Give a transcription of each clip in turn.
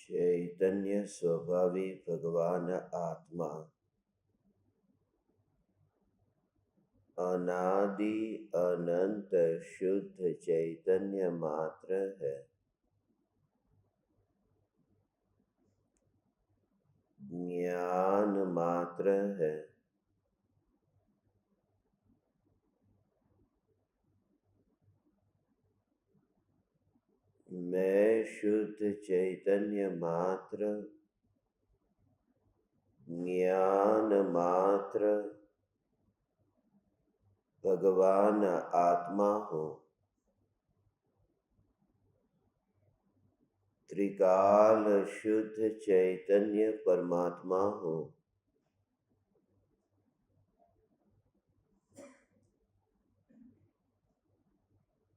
चैतन्य स्वभावी भगवान आत्मा अनादि अनंत शुद्ध चैतन्य मात्र है। ज्ञान मात्र है। मैं शुद्ध चैतन्य मात्र, ज्ञान मात्र, भगवान आत्मा हूँ। त्रिकाल शुद्ध चैतन्य परमात्मा हूँ।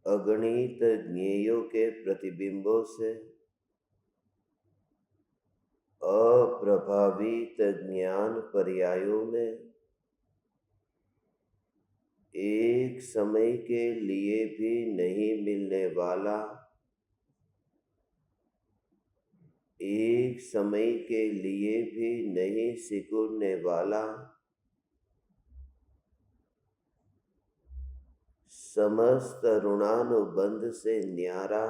अगणित ज्ञेयों के प्रतिबिंबों से अप्रभावित ज्ञान पर्यायों में एक समय के लिए भी नहीं मिलने वाला, एक समय के लिए भी नहीं सिकुड़ने वाला, समस्त ऋणानुबंध से न्यारा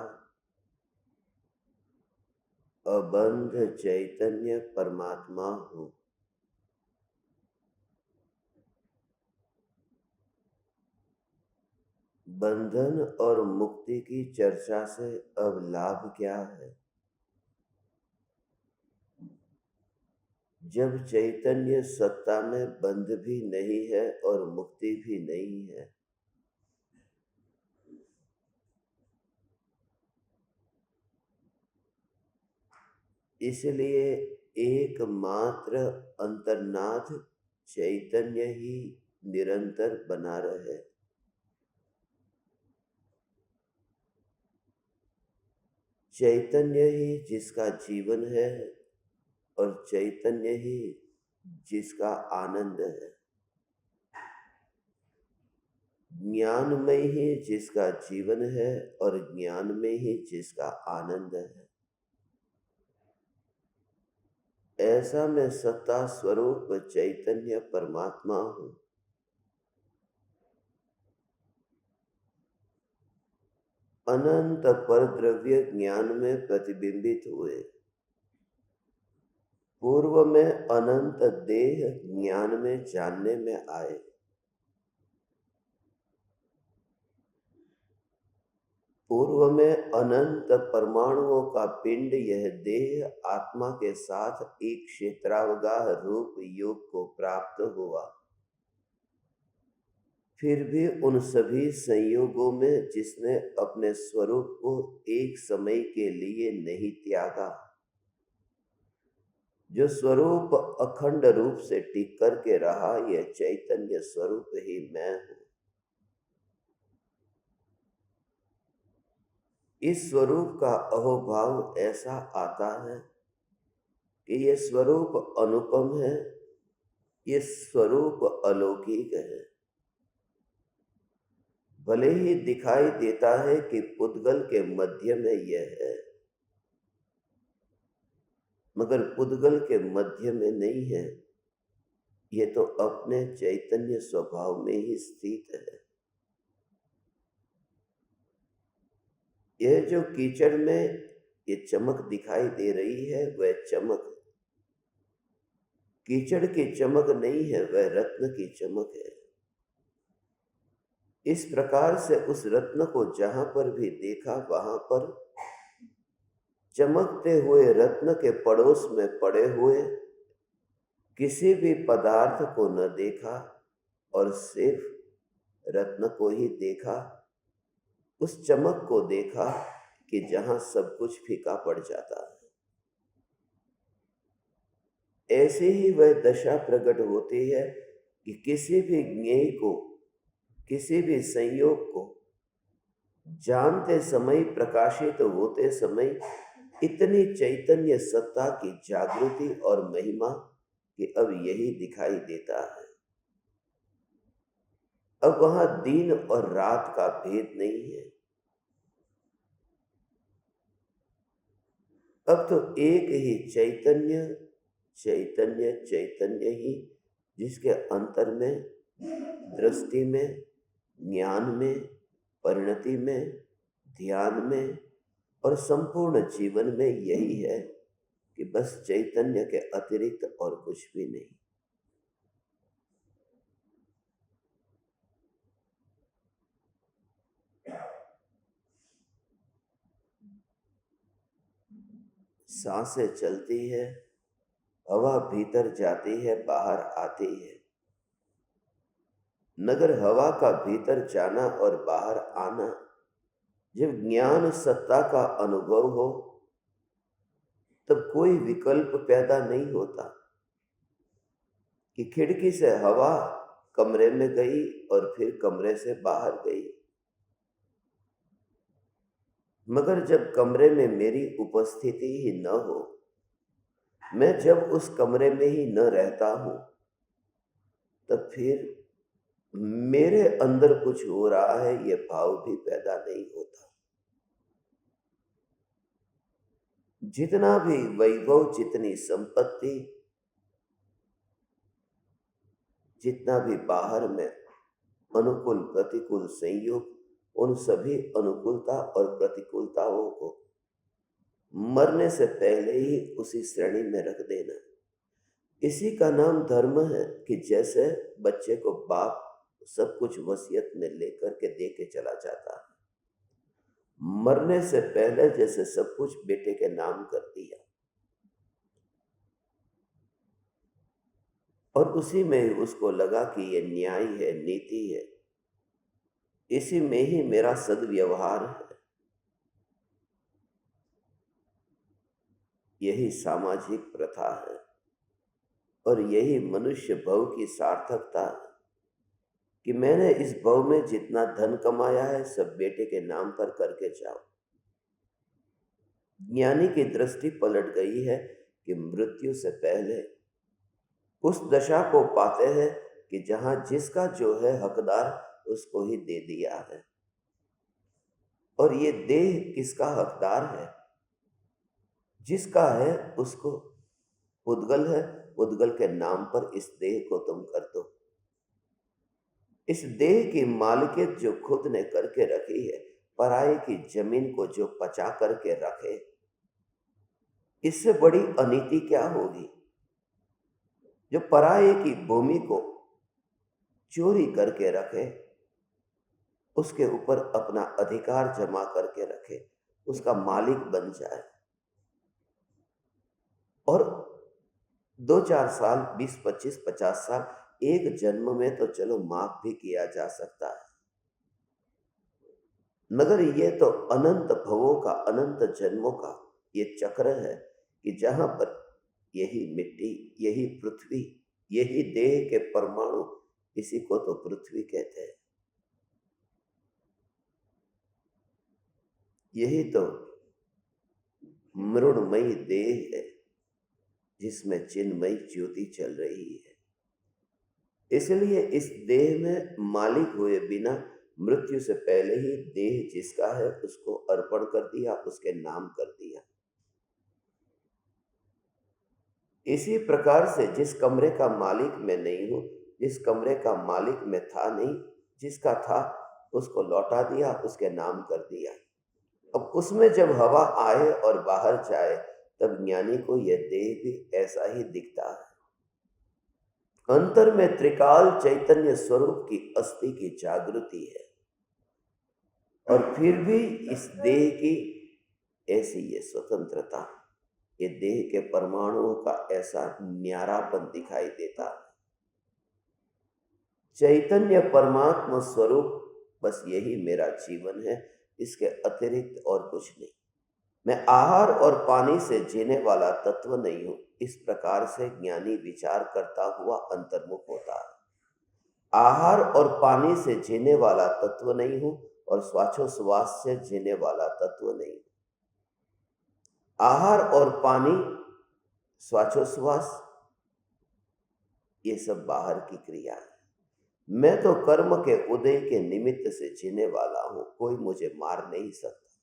अबंध चैतन्य परमात्मा हूँ। बंधन और मुक्ति की चर्चा से अब लाभ क्या है, जब चैतन्य सत्ता में बंध भी नहीं है और मुक्ति भी नहीं है। इसलिए एकमात्र अंतर्नाथ चैतन्य ही निरंतर बना रहे। चैतन्य ही जिसका जीवन है और चैतन्य ही जिसका आनंद है। ज्ञान में ही जिसका जीवन है और ज्ञान में ही जिसका आनंद है। ऐसा मैं सत्ता स्वरूप चैतन्य परमात्मा हूँ। अनंत परद्रव्य ज्ञान में प्रतिबिंबित हुए। पूर्व में अनंत देह ज्ञान में जानने में आए। पूर्व में अनंत परमाणुओं का पिंड यह देह आत्मा के साथ एक क्षेत्रावगाह रूप योग को प्राप्त हुआ। फिर भी उन सभी संयोगों में जिसने अपने स्वरूप को एक समय के लिए नहीं त्यागा, जो स्वरूप अखंड रूप से टिक करके रहा, यह चैतन्य स्वरूप ही मैं हूँ। इस स्वरूप का अहोभाव ऐसा आता है कि यह स्वरूप अनुपम है, यह स्वरूप अलौकिक है। भले ही दिखाई देता है कि पुद्गल के मध्य में यह है, मगर पुद्गल के मध्य में नहीं है। यह तो अपने चैतन्य स्वभाव में ही स्थित है। यह जो कीचड़ में ये चमक दिखाई दे रही है, वह चमक कीचड़ की चमक नहीं है, वह रत्न की चमक है। इस प्रकार से उस रत्न को जहां पर भी देखा, वहां पर चमकते हुए रत्न के पड़ोस में पड़े हुए किसी भी पदार्थ को न देखा और सिर्फ रत्न को ही देखा। उस चमक को देखा कि जहां सब कुछ फीका पड़ जाता है। ऐसे ही वह दशा प्रकट होती है कि किसी भी ज्ञेय को, किसी भी संयोग को जानते समय, प्रकाशित होते समय इतनी चैतन्य सत्ता की जागृति और महिमा कि अब यही दिखाई देता है। अब वहां दिन और रात का भेद नहीं है। अब तो एक ही चैतन्य, चैतन्य चैतन्य ही, जिसके अंतर में, दृष्टि में, ज्ञान में, परिणति में, ध्यान में और संपूर्ण जीवन में यही है कि बस चैतन्य के अतिरिक्त और कुछ भी नहीं। सांसें चलती है, हवा भीतर जाती है, बाहर आती है, मगर हवा का भीतर जाना और बाहर आना जब ज्ञान सत्ता का अनुभव हो तब कोई विकल्प पैदा नहीं होता कि खिड़की से हवा कमरे में गई और फिर कमरे से बाहर गई। मगर जब कमरे में मेरी उपस्थिति ही न हो, मैं जब उस कमरे में ही न रहता हूं, तब फिर मेरे अंदर कुछ हो रहा है यह भाव भी पैदा नहीं होता। जितना भी वैभव, जितनी संपत्ति, जितना भी बाहर में अनुकूल प्रतिकूल संयोग, उन सभी अनुकूलता और प्रतिकूलताओं को मरने से पहले ही उसी श्रेणी में रख देना। इसी का नाम धर्म है कि जैसे बच्चे को बाप सब कुछ वसीयत में लेकर के दे के चला जाता है, मरने से पहले जैसे सब कुछ बेटे के नाम कर दिया, और उसी में उसको लगा कि ये न्याय है, नीति है, इसी में ही मेरा सद्व्यवहार है। यही सामाजिक प्रथा है और यही मनुष्य भव की सार्थकता है कि मैंने इस भव में जितना धन कमाया है सब बेटे के नाम पर करके जाओ। ज्ञानी की दृष्टि पलट गई है कि मृत्यु से पहले उस दशा को पाते हैं कि जहां जिसका जो है हकदार उसको ही दे दिया है। और ये देह किसका हकदार है? जिसका है उसको उद्गल है, उद्गल के नाम पर इस देह को तुम कर दो। इस देह की मालिकियत जो खुद ने करके रखी है, पराये की जमीन को जो पचा करके रखे, इससे बड़ी अनीति क्या होगी? जो पराये की भूमि को चोरी करके रखे, उसके ऊपर अपना अधिकार जमा करके रखे, उसका मालिक बन जाए, और 2-4 साल, 20, 25, 50 साल, एक जन्म में तो चलो माफ भी किया जा सकता है, मगर ये तो अनंत भवों का, अनंत जन्मों का ये चक्र है कि जहां पर यही मिट्टी, यही पृथ्वी, यही देह के परमाणु, इसी को तो पृथ्वी कहते हैं। यही तो मृणमयी देह है जिसमें चिन्मयी ज्योति चल रही है। इसलिए इस देह में मालिक हुए बिना मृत्यु से पहले ही देह जिसका है उसको अर्पण कर दिया, उसके नाम कर दिया। इसी प्रकार से जिस कमरे का मालिक मैं नहीं हूं, जिस कमरे का मालिक मैं था नहीं, जिसका था उसको लौटा दिया, उसके नाम कर दिया। अब उसमें जब हवा आए और बाहर जाए तब ज्ञानी को यह देह भी ऐसा ही दिखता है। अंतर में त्रिकाल चैतन्य स्वरूप की अस्थि की जागृति है, और फिर भी इस देह की ऐसी ये स्वतंत्रता, ये देह के परमाणुओं का ऐसा न्यारापन दिखाई देता है। चैतन्य परमात्मा स्वरूप, बस यही मेरा जीवन है, इसके अतिरिक्त और कुछ नहीं। मैं आहार और पानी से जीने वाला तत्व नहीं हूं। इस प्रकार से ज्ञानी विचार करता हुआ अंतर्मुख होता है। आहार और पानी से जीने वाला तत्व नहीं हूं और श्वासोश्वास से जीने वाला तत्व नहीं हूं। आहार और पानी, श्वासोश्वास, ये सब बाहर की क्रिया है। मैं तो कर्म के उदय के निमित्त से जीने वाला हूं, कोई मुझे मार नहीं सकता।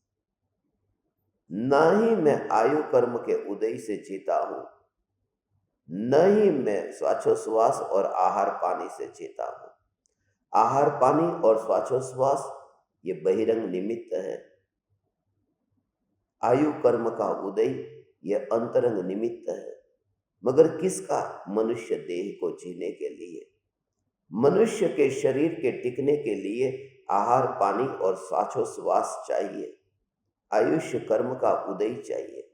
ना ही मैं आयु कर्म के उदय से जीता हूं, न ही मैं श्वासोश्वास और आहार पानी से जीता हूं। आहार पानी और श्वासोश्वास ये बहिरंग निमित्त है। आयु कर्म का उदय ये अंतरंग निमित्त है। मगर किसका? मनुष्य देह को जीने के लिए, मनुष्य के शरीर के टिकने के लिए आहार पानी और श्वासोश्वास चाहिए, आयुष्य कर्म का उदय चाहिए।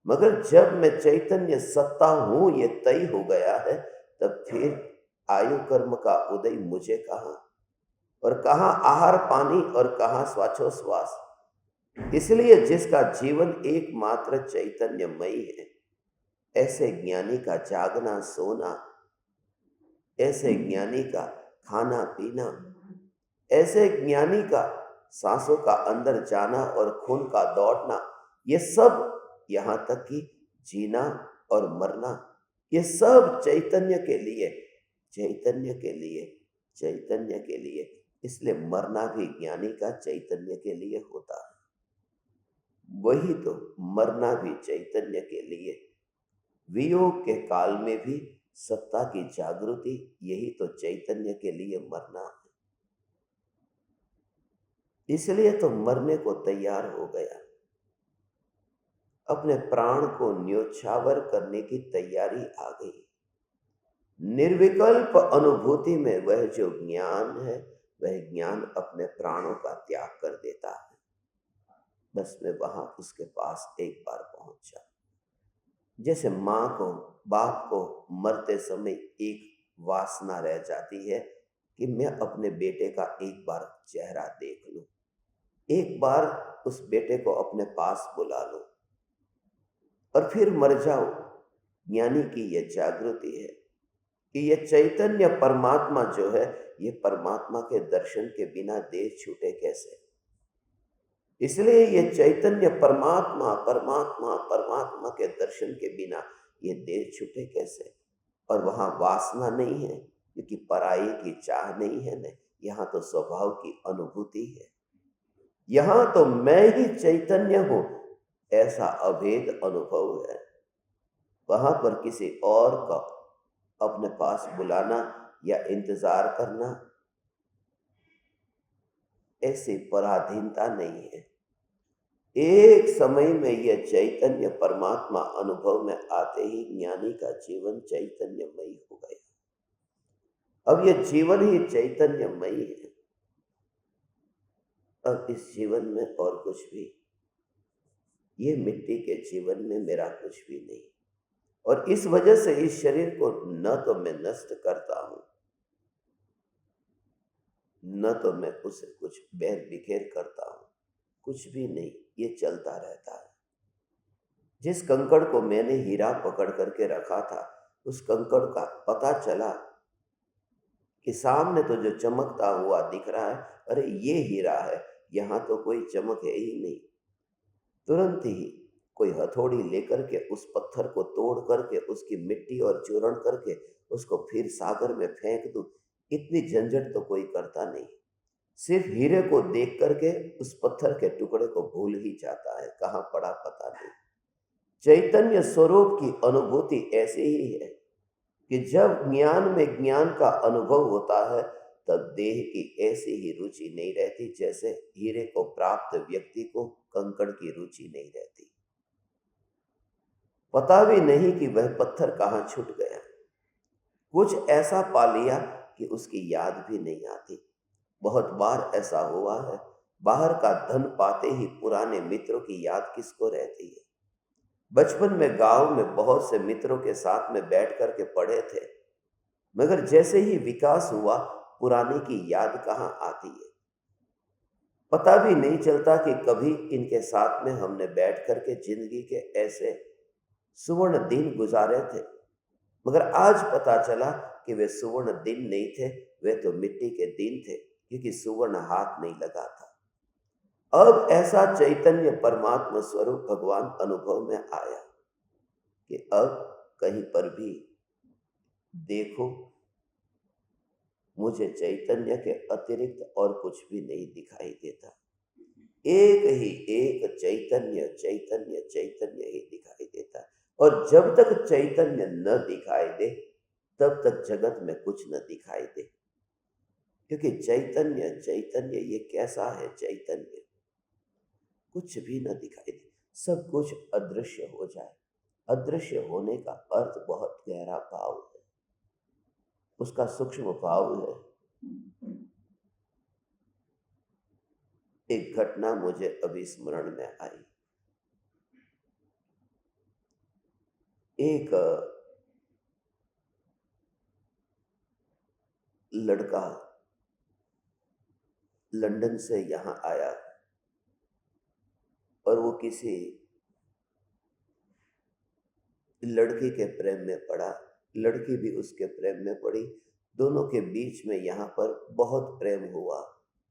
मगर जब मैं चैतन्य सत्ता हूं ये तय हो गया है, तब फिर आयु कर्म का उदय मुझे कहां, और कहां आहार पानी और कहां श्वासोश्वास। इसलिए जिसका जीवन एकमात्र चैतन्यमयी है, ऐसे ज्ञानी का जागना सोना, ऐसे ज्ञानी का खाना पीना, ऐसे ज्ञानी का सांसों का अंदर जाना और खून का दौड़ना, ये सब, यहां तक कि जीना और मरना, ये सब चैतन्य के लिए, चैतन्य के लिए, चैतन्य के लिए। इसलिए मरना भी ज्ञानी का चैतन्य के लिए होता है। वही तो, मरना भी चैतन्य के लिए। वियोग के काल में भी सत्ता की जागृति, यही तो चैतन्य के लिए मरना है। इसलिए तो मरने को तैयार हो गया, अपने प्राण को न्योछावर करने की तैयारी आ गई। निर्विकल्प अनुभूति में वह जो ज्ञान है, वह ज्ञान अपने प्राणों का त्याग कर देता है। बस मैं वहां उसके पास एक बार पहुंचा। जैसे माँ को, बाप को मरते समय एक वासना रह जाती है कि मैं अपने बेटे का एक बार चेहरा देख लूं, एक बार उस बेटे को अपने पास बुला लूं और फिर मर जाओ। ज्ञानी की यह जागृति है कि यह चैतन्य परमात्मा जो है, ये परमात्मा के दर्शन के बिना देह छूटे कैसे। इसलिए ये चैतन्य परमात्मा परमात्मा परमात्मा के दर्शन के बिना ये देह छूटे कैसे। और वहां वासना नहीं है, क्योंकि पराई की चाह नहीं है न, यहाँ तो स्वभाव की अनुभूति है। यहाँ तो मैं ही चैतन्य हूं, ऐसा अभेद अनुभव है। वहां पर किसी और का अपने पास बुलाना या इंतजार करना, ऐसी पराधीनता नहीं है। एक समय में यह चैतन्य परमात्मा अनुभव में आते ही ज्ञानी का जीवन चैतन्यमयी हो गया। अब यह जीवन ही चैतन्यमयी है। अब इस जीवन में और कुछ भी, ये मिट्टी के जीवन में मेरा कुछ भी नहीं। और इस वजह से इस शरीर को न तो मैं नष्ट करता हूं, न तो मैं उसे कुछ बैर बिखेर करता हूं, कुछ भी नहीं, ये चलता रहता है। जिस कंकड़ को मैंने हीरा पकड़ करके रखा था, उस कंकड़ का पता चला कि सामने तो जो चमकता हुआ दिख रहा है, अरे ये हीरा है, यहां तो कोई चमक है ही नहीं। तुरंत ही कोई हथौड़ी लेकर के उस पत्थर को तोड़ करके उसकी मिट्टी और चूर्ण करके उसको फिर सागर में फेंक दूं, इतनी झंझट तो कोई करता नहीं। सिर्फ हीरे को देख करके उस पत्थर के टुकड़े को भूल ही जाता है, कहां पड़ा पता नहीं। चैतन्य स्वरूप की अनुभूति ऐसी ही है कि जब ज्ञान में ज्ञान का अनुभव होता है, तब देह की ऐसी ही रुचि नहीं रहती जैसे हीरे को प्राप्त व्यक्ति को कंकड़ की रुचि नहीं रहती। पता भी नहीं कि वह पत्थर कहां छूट गया। कुछ ऐसा पा लिया कि उसकी याद भी नहीं आती। बहुत बार ऐसा हुआ है, बाहर का धन पाते ही पुराने मित्रों की याद किसको रहती है। बचपन में गांव में बहुत से मित्रों के साथ में बैठ कर के पढ़े थे, मगर जैसे ही विकास हुआ, पुराने की याद कहाँ आती है। पता भी नहीं चलता कि कभी इनके साथ में हमने बैठ कर के जिंदगी के ऐसे सुवर्ण दिन गुजारे थे, मगर आज पता चला कि वे सुवर्ण दिन नहीं थे, वे तो मिट्टी के दिन थे, क्योंकि सुवर्ण हाथ नहीं लगा था। अब ऐसा चैतन्य परमात्मा स्वरूप भगवान अनुभव में आया कि अब कहीं पर भी देखो, मुझे चैतन्य के अतिरिक्त और कुछ भी नहीं दिखाई देता। एक ही एक चैतन्य चैतन्य चैतन्य ही दिखाई देता है। और जब तक चैतन्य न दिखाई दे तब तक जगत में कुछ न दिखाई दे। क्योंकि चैतन्य चैतन्य ये कैसा है चैतन्य, कुछ भी न दिखाई दे, सब कुछ अदृश्य हो जाए। अदृश्य होने का अर्थ बहुत गहरा भाव है, उसका सूक्ष्म भाव है। एक घटना मुझे अभी स्मरण में आई। एक लड़का लंदन से यहाँ आया और वो किसी लड़की के प्रेम में पड़ा, लड़की भी उसके प्रेम में पड़ी। दोनों के बीच में यहाँ पर बहुत प्रेम हुआ।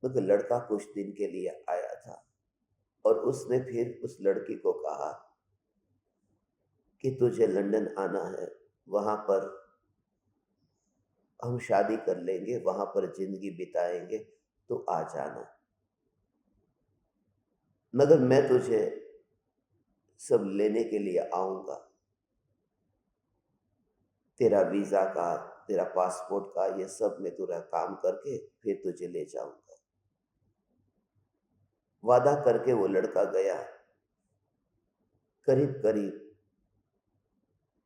मगर लड़का कुछ दिन के लिए आया था और उसने फिर उस लड़की को कहा कि तुझे लंदन आना है, वहाँ पर हम शादी कर लेंगे, वहाँ पर जिंदगी बिताएंगे, तो आ जाना। मगर मैं तुझे सब लेने के लिए आऊँगा, तेरा वीज़ा का, तेरा पासपोर्ट का, ये सब मैं तेरा काम करके फिर तुझे ले जाऊँगा। वादा करके वो लड़का गया। करीब करीब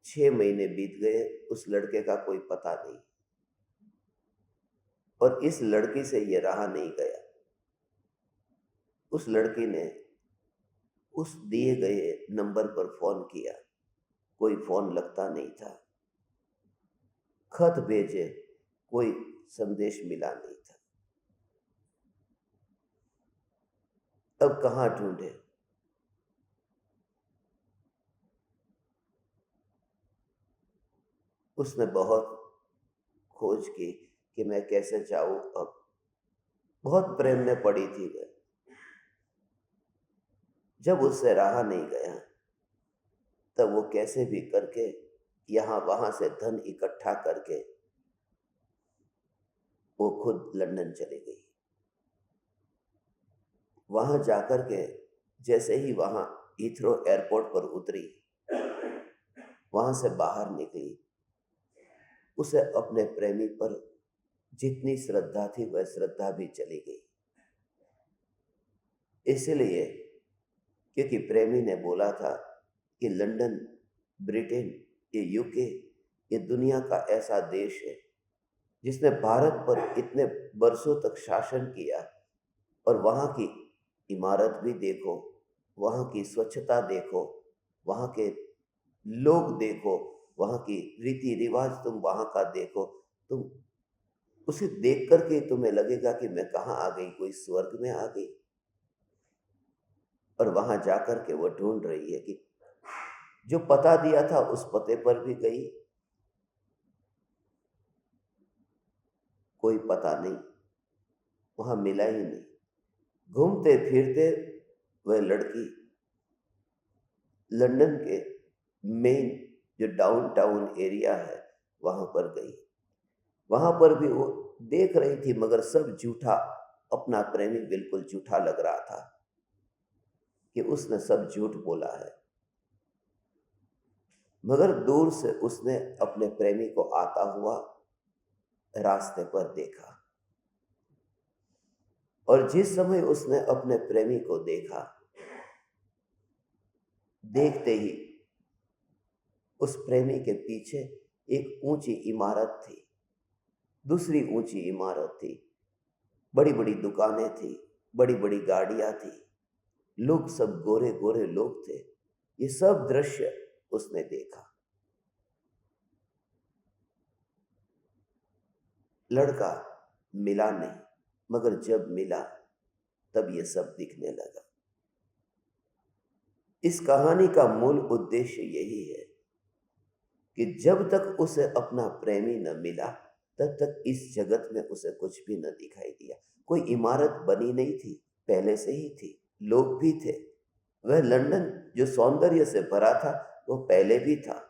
6 महीने बीत गए, उस लड़के का कोई पता नहीं और इस लड़की से ये रहा नहीं गया। उस लड़की ने उस दिए गए नंबर पर फोन किया, कोई फोन लगता नहीं था। खत भेजे, कोई संदेश मिला नहीं था। अब कहाँ ढूंढे? उसने बहुत खोज की कि मैं कैसे जाऊं। अब बहुत प्रेम में पड़ी थी वह। जब उससे रहा नहीं गया तब वो कैसे भी करके यहाँ वहां से धन इकट्ठा करके वो खुद लंदन चली गई। वहां जाकर के जैसे ही वहां हीथ्रो एयरपोर्ट पर उतरी, वहां से बाहर निकली, उसे अपने प्रेमी पर जितनी श्रद्धा थी वह श्रद्धा भी चली गई। इसलिए क्योंकि प्रेमी ने बोला था कि लंदन, ब्रिटेन, ये यूके, ये दुनिया का ऐसा देश है जिसने भारत पर इतने बरसों तक शासन किया, और वहाँ की इमारत भी देखो, वहाँ की स्वच्छता देखो, वहाँ के लोग देखो, वहाँ की रीति रिवाज तुम वहाँ का देखो, तुम उसे देख करके तुम्हें लगेगा कि मैं कहाँ आ गई, कोई स्वर्ग में आ गई। और वहां जाकर के वो ढूंढ रही है कि जो पता दिया था उस पते पर भी गई, कोई पता नहीं, वहां मिला ही नहीं। घूमते फिरते वह लड़की लंदन के मेन जो डाउनटाउन एरिया है वहां पर गई। वहां पर भी वो देख रही थी, मगर सब झूठा। अपना प्रेमी बिल्कुल झूठा लग रहा था कि उसने सब झूठ बोला है। मगर दूर से उसने अपने प्रेमी को आता हुआ रास्ते पर देखा, और जिस समय उसने अपने प्रेमी को देखा, देखते ही उस प्रेमी के पीछे एक ऊंची इमारत थी, दूसरी ऊंची इमारत थी, बड़ी बड़ी दुकानें थी, बड़ी बड़ी गाड़ियां थी, लोग सब गोरे गोरे लोग थे। ये सब दृश्य उसने देखा। लड़का मिला नहीं, मगर जब मिला तब ये सब दिखने लगा। इस कहानी का मूल उद्देश्य यही है कि जब तक उसे अपना प्रेमी न मिला तब तक इस जगत में उसे कुछ भी न दिखाई दिया। कोई इमारत बनी नहीं थी, पहले से ही थी, लोग भी थे। वह लंदन जो सौंदर्य से भरा था वो पहले भी था।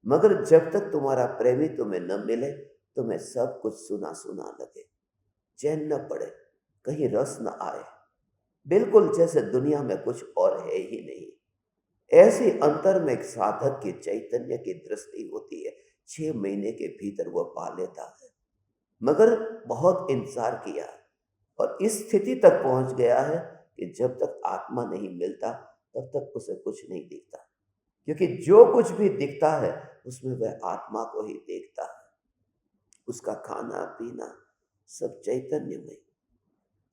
मगर जब तक तुम्हारा प्रेमी तुम्हें न मिले, तुम्हें सब कुछ सुना सुना लगे, चैन न पड़े, कहीं रस न आए, बिल्कुल जैसे दुनिया में कुछ और है ही नहीं। ऐसी अंतर में एक साधक के चैतन्य की दृष्टि होती है, 6 महीने के भीतर वह पा लेता है। मगर बहुत इंतजार किया और इस स्थिति तक पहुंच गया है कि जब तक आत्मा नहीं मिलता तब तक उसे कुछ नहीं दिखता, क्योंकि जो कुछ भी दिखता है उसमें वह आत्मा को ही देखता है। उसका खाना पीना सब चैतन्यमय,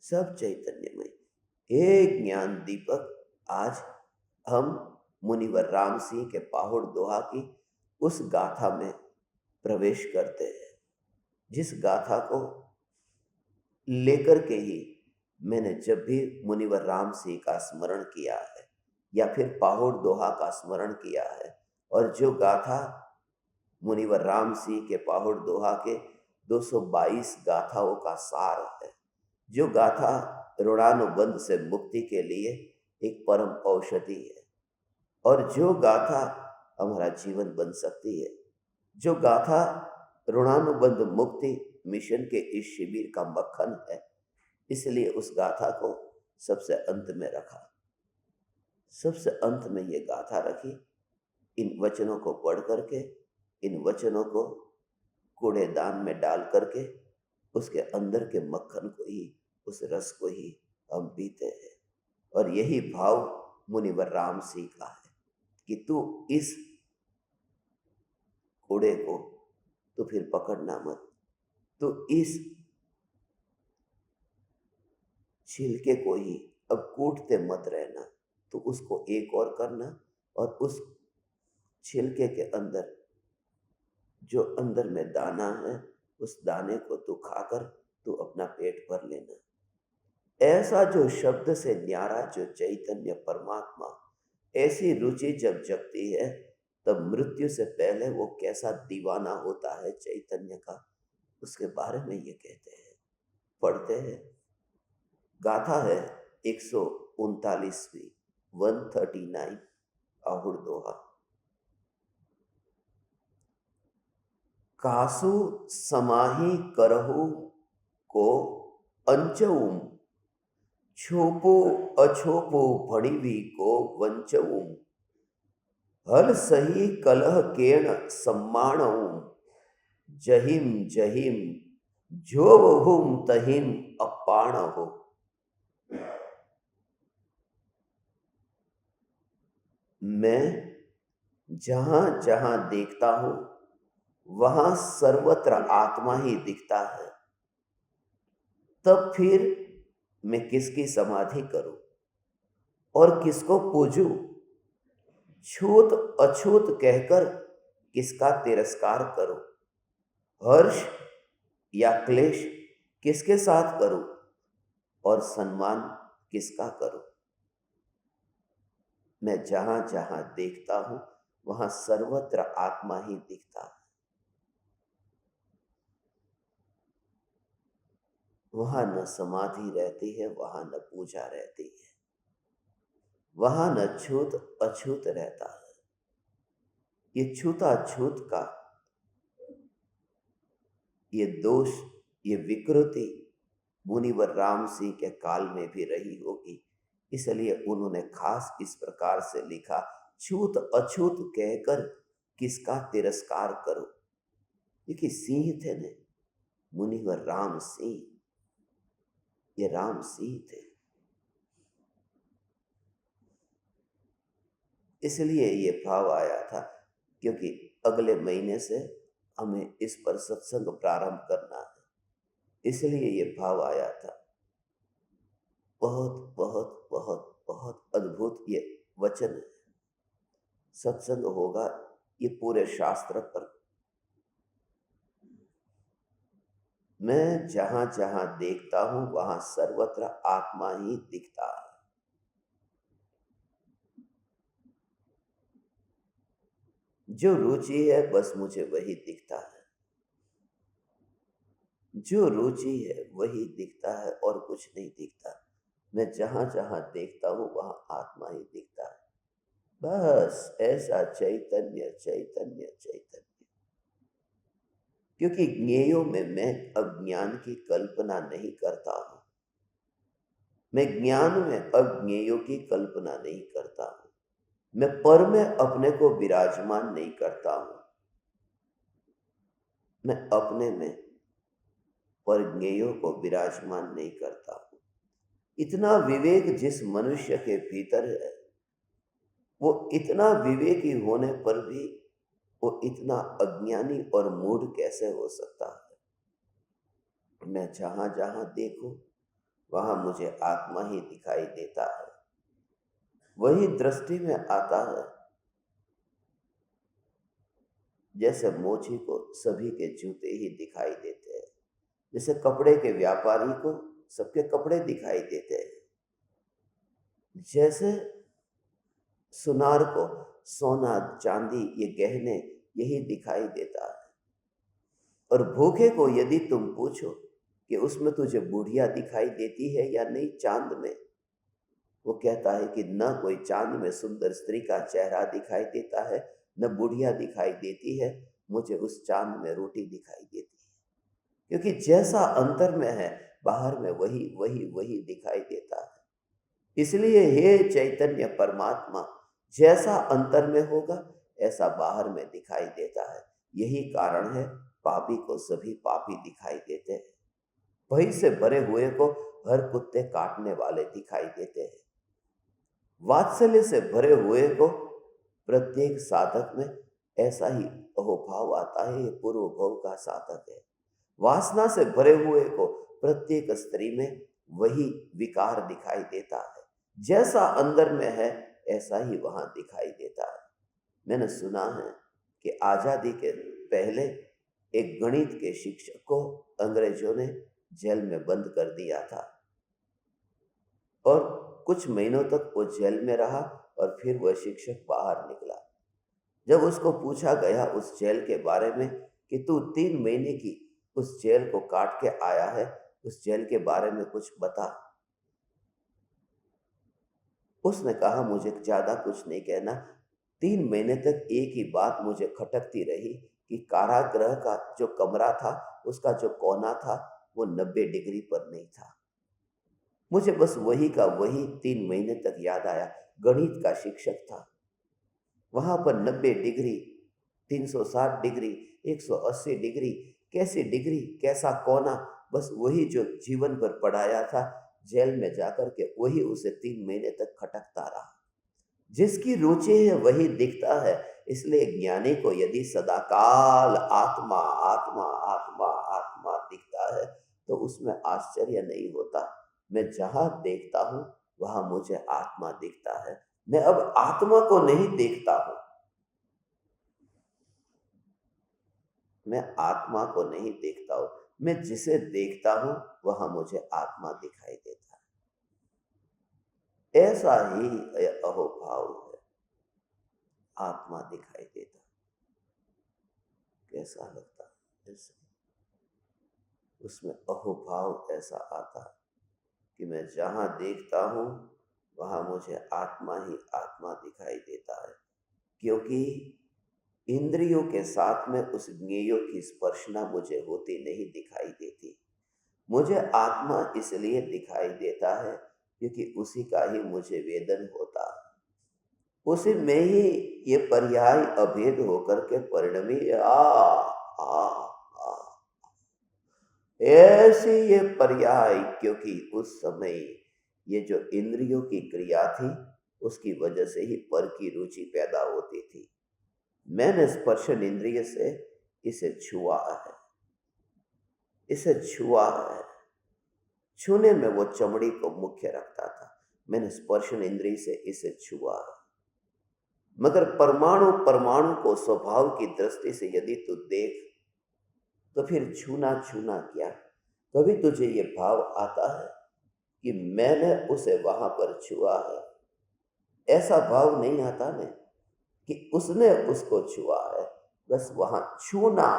सब चैतन्यमय। हे ज्ञान दीपक, आज हम मुनिवर राम सिंह के पाहुड़ दोहा की उस गाथा में प्रवेश करते हैं, जिस गाथा को लेकर के ही मैंने जब भी मुनिवर राम सिंह का स्मरण किया है या फिर पाहुड़ दोहा का स्मरण किया है, और जो गाथा मुनिवर राम सिंह के पाहुड़ दोहा के 222 गाथाओं का सार है, जो गाथा ऋणानुबंध से मुक्ति के लिए एक परम औषधि है, और जो गाथा हमारा जीवन बन सकती है, जो गाथा ऋणानुबंध मुक्ति मिशन के इस शिविर का मक्खन है, इसलिए उस गाथा को सबसे अंत में रखा। सबसे अंत में ये गाथा रखी। इन वचनों को पढ़ करके, इन वचनों को कूड़ेदान में डाल करके उसके अंदर के मक्खन को ही, उस रस को ही हम पीते हैं। और यही भाव मुनिवर राम सिंह का है कि तू इस कूड़े को तो फिर पकड़ना मत, तो इस छिलके को ही अब कूटते मत रहना, तो उसको एक और करना, और उस छिलके के अंदर जो अंदर में दाना है, उस दाने को तू खाकर तू अपना पेट भर लेना। ऐसा जो शब्द से न्यारा जो चैतन्य परमात्मा, ऐसी रुचि जब जगती है, तब मृत्यु से पहले वो कैसा दीवाना होता है चैतन्य का, उसके बारे में ये कहते हैं, पढ़ते हैं। गाथा है 139वीं, 139 आहुड़ दोहा। कासु समाही करहु को अंचऊम, छोपो अछोपो भणिवी को वंचऊम, हल सही कलह केण सम्मानऊम, जहिम जहिम जोवहुम तहिम अपाण हो। मैं जहां जहां देखता हूं वहां सर्वत्र आत्मा ही दिखता है, तब फिर मैं किसकी समाधि करूं और किसको पूजूं? छूत अछूत कहकर किसका तिरस्कार करूं? हर्ष या क्लेश किसके साथ करूं और सम्मान किसका करूं? मैं जहां जहां देखता हूं वहां सर्वत्र आत्मा ही दिखता है। वहां न समाधि रहती है, वहां न पूजा रहती है, वहां न छूत अछूत रहता है। ये छूता छूत का ये दोष, ये विकृति मुनिवर राम सिंह के काल में भी रही होगी, इसलिए उन्होंने खास इस प्रकार से लिखा, छूत अछूत कहकर किसका तिरस्कार करो। देखिए सिंह थे ने, मुनिवर राम सिंह, ये राम सिंह थे, इसलिए ये भाव आया था, क्योंकि अगले महीने से हमें इस पर सत्संग प्रारंभ करना है, इसलिए ये भाव आया था। बहुत बहुत बहुत बहुत अद्भुत ये वचन है। सत्संग होगा ये पूरे शास्त्र पर। मैं जहां जहां देखता हूं वहां सर्वत्र आत्मा ही दिखता है। जो रुचि है बस मुझे वही दिखता है, जो रुचि है वही दिखता है और कुछ नहीं दिखता। मैं जहां जहां देखता हूं वहां आत्मा ही दिखता है। बस ऐसा चैतन्य चैतन्य चैतन्य। क्योंकि ज्ञेयों में मैं अज्ञान की कल्पना नहीं करता हूं, मैं ज्ञान में अज्ञेयों की कल्पना नहीं करता हूं। मैं पर में अपने को विराजमान नहीं करता हूं। मैं अपने में परज्ञेयों को विराजमान नहीं करता हूं। इतना विवेक जिस मनुष्य के भीतर है, वो इतना विवेकी होने पर भी वो इतना अज्ञानी और मूढ़ कैसे हो सकता है। मैं जहां जहां देखूं वहां मुझे आत्मा ही दिखाई देता है। वही दृष्टि में आता है जैसे मोची को सभी के जूते ही दिखाई देते हैं, जैसे कपड़े के व्यापारी को सबके कपड़े दिखाई देते हैं, जैसे सुनार को सोना चांदी ये गहने यही दिखाई देता है। और भूखे को यदि तुम पूछो कि उसमें तुझे बुढ़िया दिखाई देती है या नहीं चांद में, वो कहता है कि न कोई चांद में सुंदर स्त्री का चेहरा दिखाई देता है, न बुढ़िया दिखाई देती है, मुझे उस चांद में रोटी दिखाई देती है। क्योंकि जैसा अंतर में है बाहर में वही वही वही दिखाई देता है। इसलिए हे चैतन्य परमात्मा, जैसा अंतर में होगा ऐसा बाहर में दिखाई देता है। यही कारण है पापी को सभी पापी दिखाई देते हैं। भय से भरे हुए को हर कुत्ते काटने वाले दिखाई देते हैं। वात्सल्य से भरे हुए को प्रत्येक साधक में ऐसा ही अहोभाव आता है। ये पूर्व भव का साधक है। वासना से भरे हुए को प्रत्येक स्त्री में वही विकार दिखाई देता है। जैसा अंदर में है ऐसा ही वहां दिखाई देता है। मैंने सुना है कि आजादी के पहले एक गणित के शिक्षक को अंग्रेजों ने जेल में बंद कर दिया था और कुछ महीनों तक वो जेल में रहा और फिर वह शिक्षक बाहर निकला। जब उसको पूछा गया उस जेल के बारे में कि तू 3 महीने की उस जेल को काट के आया है, उस जेल के बारे में कुछ बता। उसने कहा मुझे ज्यादा कुछ नहीं कहना। 3 महीने तक एक ही बात मुझे खटकती रही कि कारागृह का जो कमरा था उसका जो कोना था वो 90 डिग्री पर नहीं था। मुझे बस वही का वही 3 महीने तक याद आया। गणित का शिक्षक था, वहां पर 90 डिग्री, 360 डिग्री, 180 डिग्री, कैसी डिग्री, कैसा कोना, बस वही जो जीवन पर पढ़ाया था जेल में जाकर के वही उसे 3 महीने तक खटकता रहा। जिसकी रुचि है वही दिखता है। इसलिए ज्ञानी को यदि सदाकाल आत्मा आत्मा आत्मा आत्मा दिखता है तो उसमें आश्चर्य नहीं होता। मैं जहां देखता हूं वहां मुझे आत्मा दिखता है। मैं अब आत्मा को नहीं देखता हूं। मैं आत्मा को नहीं देखता हूं। मैं जिसे देखता हूं वहां मुझे आत्मा दिखाई देता है। ऐसा ही अहोभाव है। आत्मा दिखाई देता है। कैसा लगता है ऐसे? उसमें अहोभाव ऐसा आता है कि मैं जहां देखता हूं वहां मुझे आत्मा ही आत्मा दिखाई देता है। क्योंकि इंद्रियों के साथ में उस ज्ञेयों की स्पर्शना मुझे होती नहीं दिखाई देती। मुझे आत्मा इसलिए दिखाई देता है क्योंकि उसी का ही मुझे वेदन होता है। उसी में ही ये पर्याय अभेद होकर के परिणमी आ आ ऐसी ये पर्याय, क्योंकि उस समय ये जो इंद्रियों की क्रिया थी उसकी वजह से ही पर की रुचि पैदा होती थी। मैंने स्पर्शन इंद्रिय से इसे छुआ है, इसे छुआ है। छूने में वो चमड़ी को मुख्य रखता था। मैंने स्पर्शन इंद्रिय से इसे छुआ है। मगर परमाणु परमाणु को स्वभाव की दृष्टि से यदि तू देख तो फिर छूना छूना क्या। कभी तुझे ये भाव आता है कि मैंने उसे वहां पर छुआ है? ऐसा भाव नहीं आता ना कि उसने उसको छुआ है। बस वहां छूना,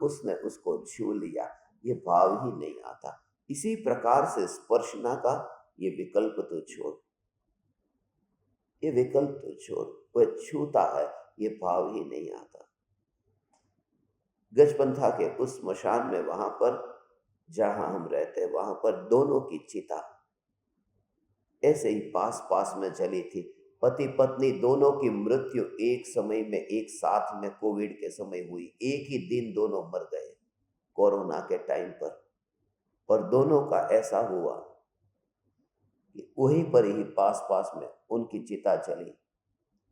उसने उसको छू लिया, ये भाव ही नहीं आता। इसी प्रकार से स्पर्शना का ये विकल्प तो छोड़, ये विकल्प तो छोड़, वह छूता है ये भाव ही नहीं आता। गजपंथा के उस स्मशान में वहां पर जहां हम रहते वहां पर दोनों की चिता, ऐसे ही पास पास में चली थी। पति पत्नी दोनों की मृत्यु एक समय में एक साथ में कोविड के समय हुई। एक ही दिन दोनों मर गए कोरोना के टाइम पर। और दोनों का ऐसा हुआ कि वहीं पर ही पास पास में उनकी चिता जली,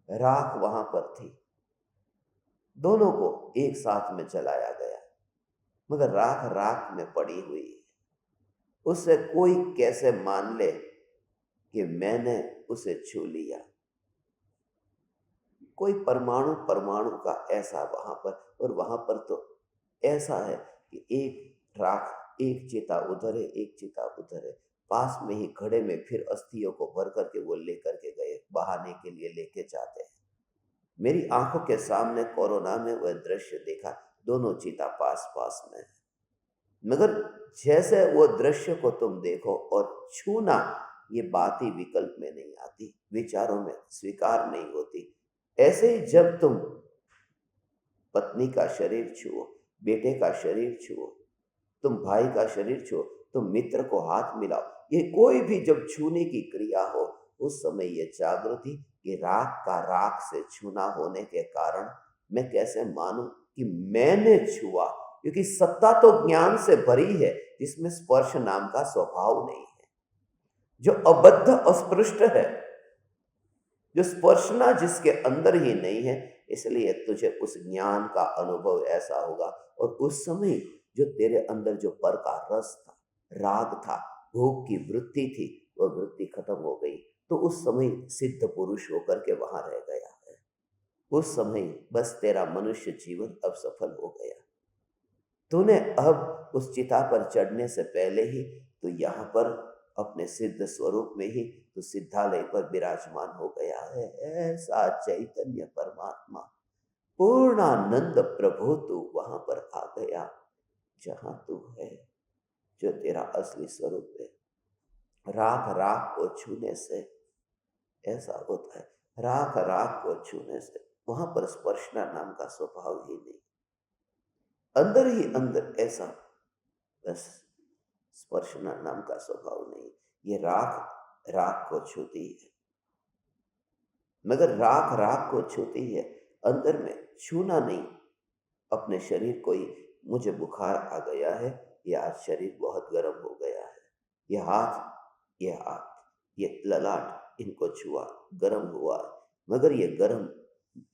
राख वहां पर थी। दोनों को एक साथ में जलाया गया, मगर राख राख में पड़ी हुई है। उससे कोई कैसे मान ले कि मैंने उसे छू लिया। कोई परमाणु परमाणु का ऐसा वहां पर, और वहां पर तो ऐसा है कि एक राख, एक चिता उधर है, एक चिता उधर है, पास में ही घड़े में फिर अस्थियों को भर करके वो लेकर के गए, बहाने के लिए लेके जाते हैं। मेरी आंखों के सामने कोरोना में वह दृश्य देखा, दोनों चिता पास पास में है। मगर जैसे वो दृश्य को तुम देखो और छूना, ये बात ही विकल्प में नहीं आती, विचारों में स्वीकार नहीं होती। ऐसे ही जब तुम पत्नी का शरीर छुओ, बेटे का शरीर छुओ, तुम भाई का शरीर छुओ, तुम मित्र को हाथ मिलाओ, ये कोई भी जब छूने की क्रिया हो, उस समय ये जागृति कि राख का राख से छूना होने के कारण मैं कैसे मानूं कि मैंने छुआ, क्योंकि सत्ता तो ज्ञान से भरी है जिसमें स्पर्श नाम का स्वभाव नहीं है, जो अबद्ध अस्पृष्ट है, जो स्पर्शना जिसके अंदर ही नहीं है। इसलिए तुझे उस ज्ञान का अनुभव ऐसा होगा। और उस समय जो तेरे अंदर जो पर का रस था, राग था, भोग की वृत्ति थी, वह वृत्ति खत्म हो गई। तो उस समय सिद्ध पुरुष होकर के वहां रह गया है। उस समय बस तेरा मनुष्य जीवन अब सफल हो गया। तूने अब उस चिता पर चढ़ने से पहले ही तो यहाँ पर अपने सिद्ध स्वरूप में ही तो सिद्धालय पर विराजमान हो गया है। ऐसा चैतन्य परमात्मा पूर्णानंद प्रभु तू वहां पर आ गया जहां तू है, जो तेरा असली स्वरूप है। राख राख को छूने से ऐसा होता है, राख राख को छूने से वहां पर स्पर्शना नाम का स्वभाव ही नहीं, अंदर ही अंदर ऐसा बस स्पर्शना नाम का स्वभाव नहीं। ये राख राख को छूती है, मगर राख राख को छूती है, अंदर में छूना नहीं। अपने शरीर को ही, मुझे बुखार आ गया है, ये आज शरीर बहुत गर्म हो गया है, ये हाथ, ये हाथ, ये ललाट, इनको छुआ, गर्म हुआ, मगर ये गर्म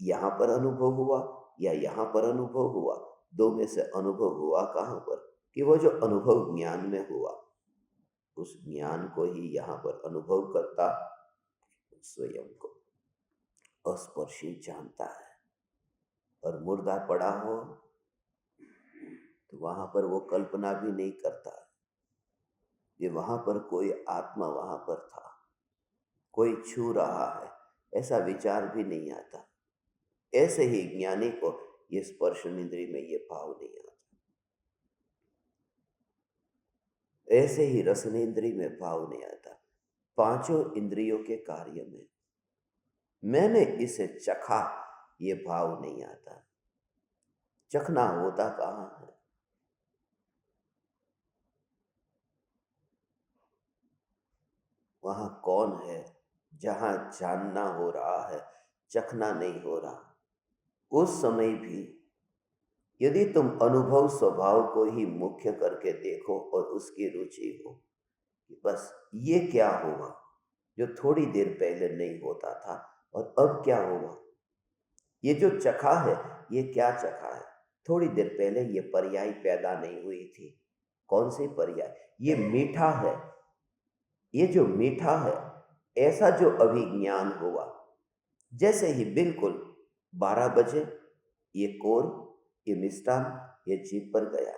यहाँ पर अनुभव हुआ या यहाँ पर अनुभव हुआ, दो में से अनुभव हुआ कहाँ पर? कि वो जो अनुभव ज्ञान में हुआ, उस ज्ञान को ही यहाँ पर अनुभव करता स्वयं को अस्पर्शी जानता है। और मुर्दा पड़ा हो तो वहां पर वो कल्पना भी नहीं करता ये वहां पर कोई आत्मा वहां पर था, कोई छू रहा है, ऐसा विचार भी नहीं आता। ऐसे ही ज्ञानी को ये स्पर्श इंद्रिय में ये भाव नहीं आता, ऐसे ही रसनेन्द्रिय में भाव नहीं आता। पांचों इंद्रियों के कार्य में मैंने इसे चखा, ये भाव नहीं आता। चखना होता कहाँ है? वहां कौन है जहां जानना हो रहा है, चखना नहीं हो रहा। उस समय भी यदि तुम अनुभव स्वभाव को ही मुख्य करके देखो और उसकी रुचि हो कि बस ये क्या होगा जो थोड़ी देर पहले नहीं होता था, और अब क्या होगा, ये जो चखा है ये क्या चखा है? थोड़ी देर पहले ये पर्याय पैदा नहीं हुई थी। कौन सी पर्याय? ये मीठा है। ये जो मीठा है, ऐसा जो अभिज्ञान हुआ, जैसे ही बिल्कुल 12 बजे ये कोर, ये मिष्टान, ये जीभ पर गया,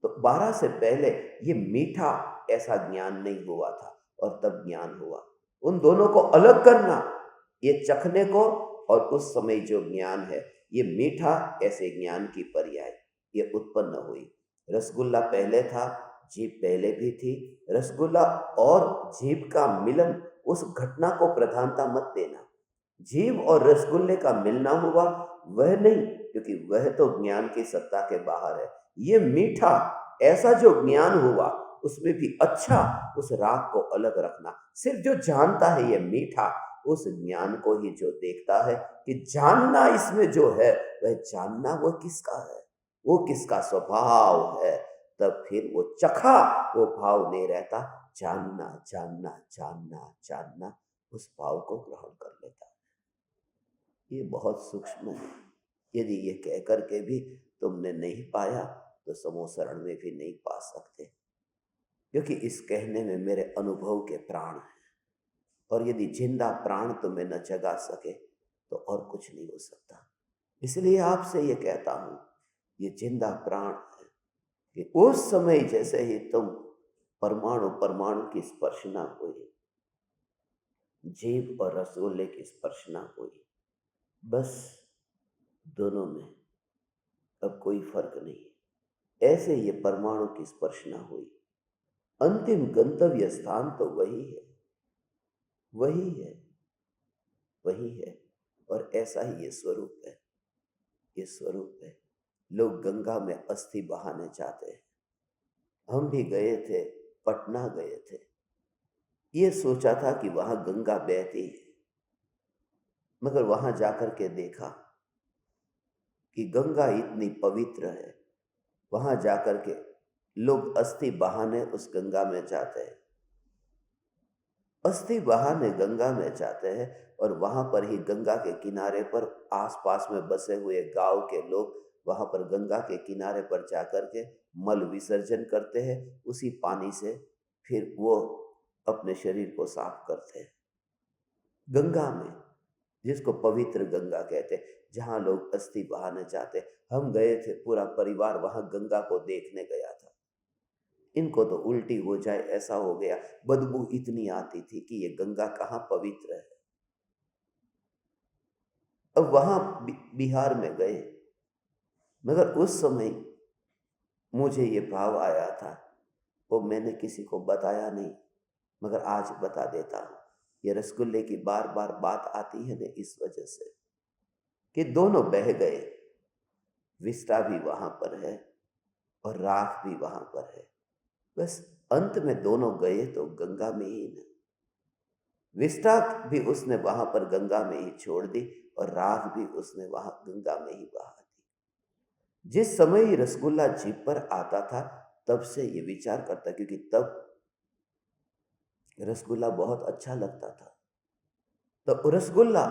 तो 12 से पहले ये मीठा ऐसा ज्ञान नहीं हुआ था, और तब ज्ञान हुआ। उन दोनों को अलग करना, ये चखने को और उस समय जो ज्ञान है, ये मीठा ऐसे ज्ञान की पर्याय ये उत्पन्न हुई। रसगुल्ला पहले था, जीभ पहले भी थी। रसगुल्ला और जीभ का मिलन, उस घटना को प्रधानता मत देना। जीभ और रसगुल्ले का मिलना हुआ वह नहीं, क्योंकि वह तो ज्ञान की सत्ता के बाहर है। ये मीठा ऐसा जो ज्ञान हुआ, उसमें भी अच्छा उस राग को अलग रखना। सिर्फ जो जानता है ये मीठा, उस ज्ञान को ही जो देखता है कि जानना इसमें जो है, वह जानना वो किसका है, वो किसका स्वभाव है, तब फिर वो चखा वो भाव नहीं रहता। जानना जानना जानना जानना उस भाव को ग्रहण कर लेता है। ये बहुत सूक्ष्म है। यदि ये कह करके भी तुमने नहीं पाया तो समोसरण में भी नहीं पा सकते, क्योंकि इस कहने में मेरे अनुभव के प्राण हैं। और यदि जिंदा प्राण तुम्हें न जगा सके तो और कुछ नहीं हो सकता। इसलिए आपसे ये कहता हूं, ये जिंदा प्राण है कि उस समय जैसे ही तुम परमाणु परमाणु की स्पर्श ना हुई, जीभ और रसगुल्ले की स्पर्श ना हुई, बस दोनों में अब कोई फर्क नहीं। ऐसे ये परमाणु की स्पर्श ना हुई, अंतिम गंतव्य स्थान तो वही है, वही है, वही है। और ऐसा ही ये स्वरूप है, ये स्वरूप है। लोग गंगा में अस्थि बहाने जाते हैं। हम भी गए थे, पटना गए थे, ये सोचा था कि वहां गंगा बहती है, मगर वहां जाकर के देखा कि गंगा इतनी पवित्र है। वहां जाकर के लोग अस्थि बहाने उस गंगा में जाते हैं, अस्थि बहाने गंगा में जाते हैं। और वहां पर ही गंगा के किनारे पर आसपास में बसे हुए गांव के लोग वहां पर गंगा के किनारे पर जाकर के मल विसर्जन करते हैं। उसी पानी से फिर वो अपने शरीर को साफ करते हैं गंगा में, जिसको पवित्र गंगा कहते हैं, जहां लोग अस्थि बहाने जाते। हम गए थे, पूरा परिवार वहां गंगा को देखने गया था। इनको तो उल्टी हो जाए ऐसा हो गया, बदबू इतनी आती थी कि ये गंगा कहाँ पवित्र है। अब वहां बिहार में गए, मगर उस समय मुझे ये भाव आया था, वो मैंने किसी को बताया नहीं, मगर आज बता देता हूं। ये रसगुल्ले की बार बार बात आती है ना, इस वजह से कि दोनों बह गए। विस्टा भी वहां पर है और राख भी वहां पर है, बस अंत में दोनों गए तो गंगा में ही न। विस्टा भी उसने वहां पर गंगा में ही छोड़ दी और राख भी उसने वहां गंगा में ही बहा दी। जिस समय ये रसगुल्ला जीभ पर आता था, तब से ये विचार करता, क्योंकि तब रसगुल्ला बहुत अच्छा लगता था। तो रसगुल्ला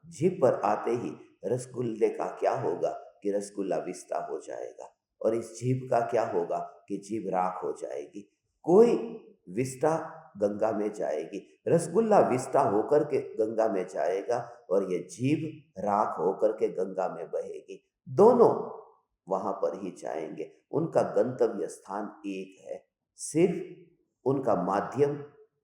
जीभ पर आते ही रसगुल्ले का क्या होगा कि रसगुल्ला विस्ता हो जाएगा, और इस जीभ का क्या होगा कि जीभ राख हो जाएगी। कोई विस्ता गंगा में जाएगी, रसगुल्ला विस्ता होकर के गंगा में जाएगा, और ये जीभ राख होकर के गंगा में बहेगी। दोनों वहां पर ही जाएंगे, उनका गंतव्य स्थान एक है। सिर्फ उनका माध्यम,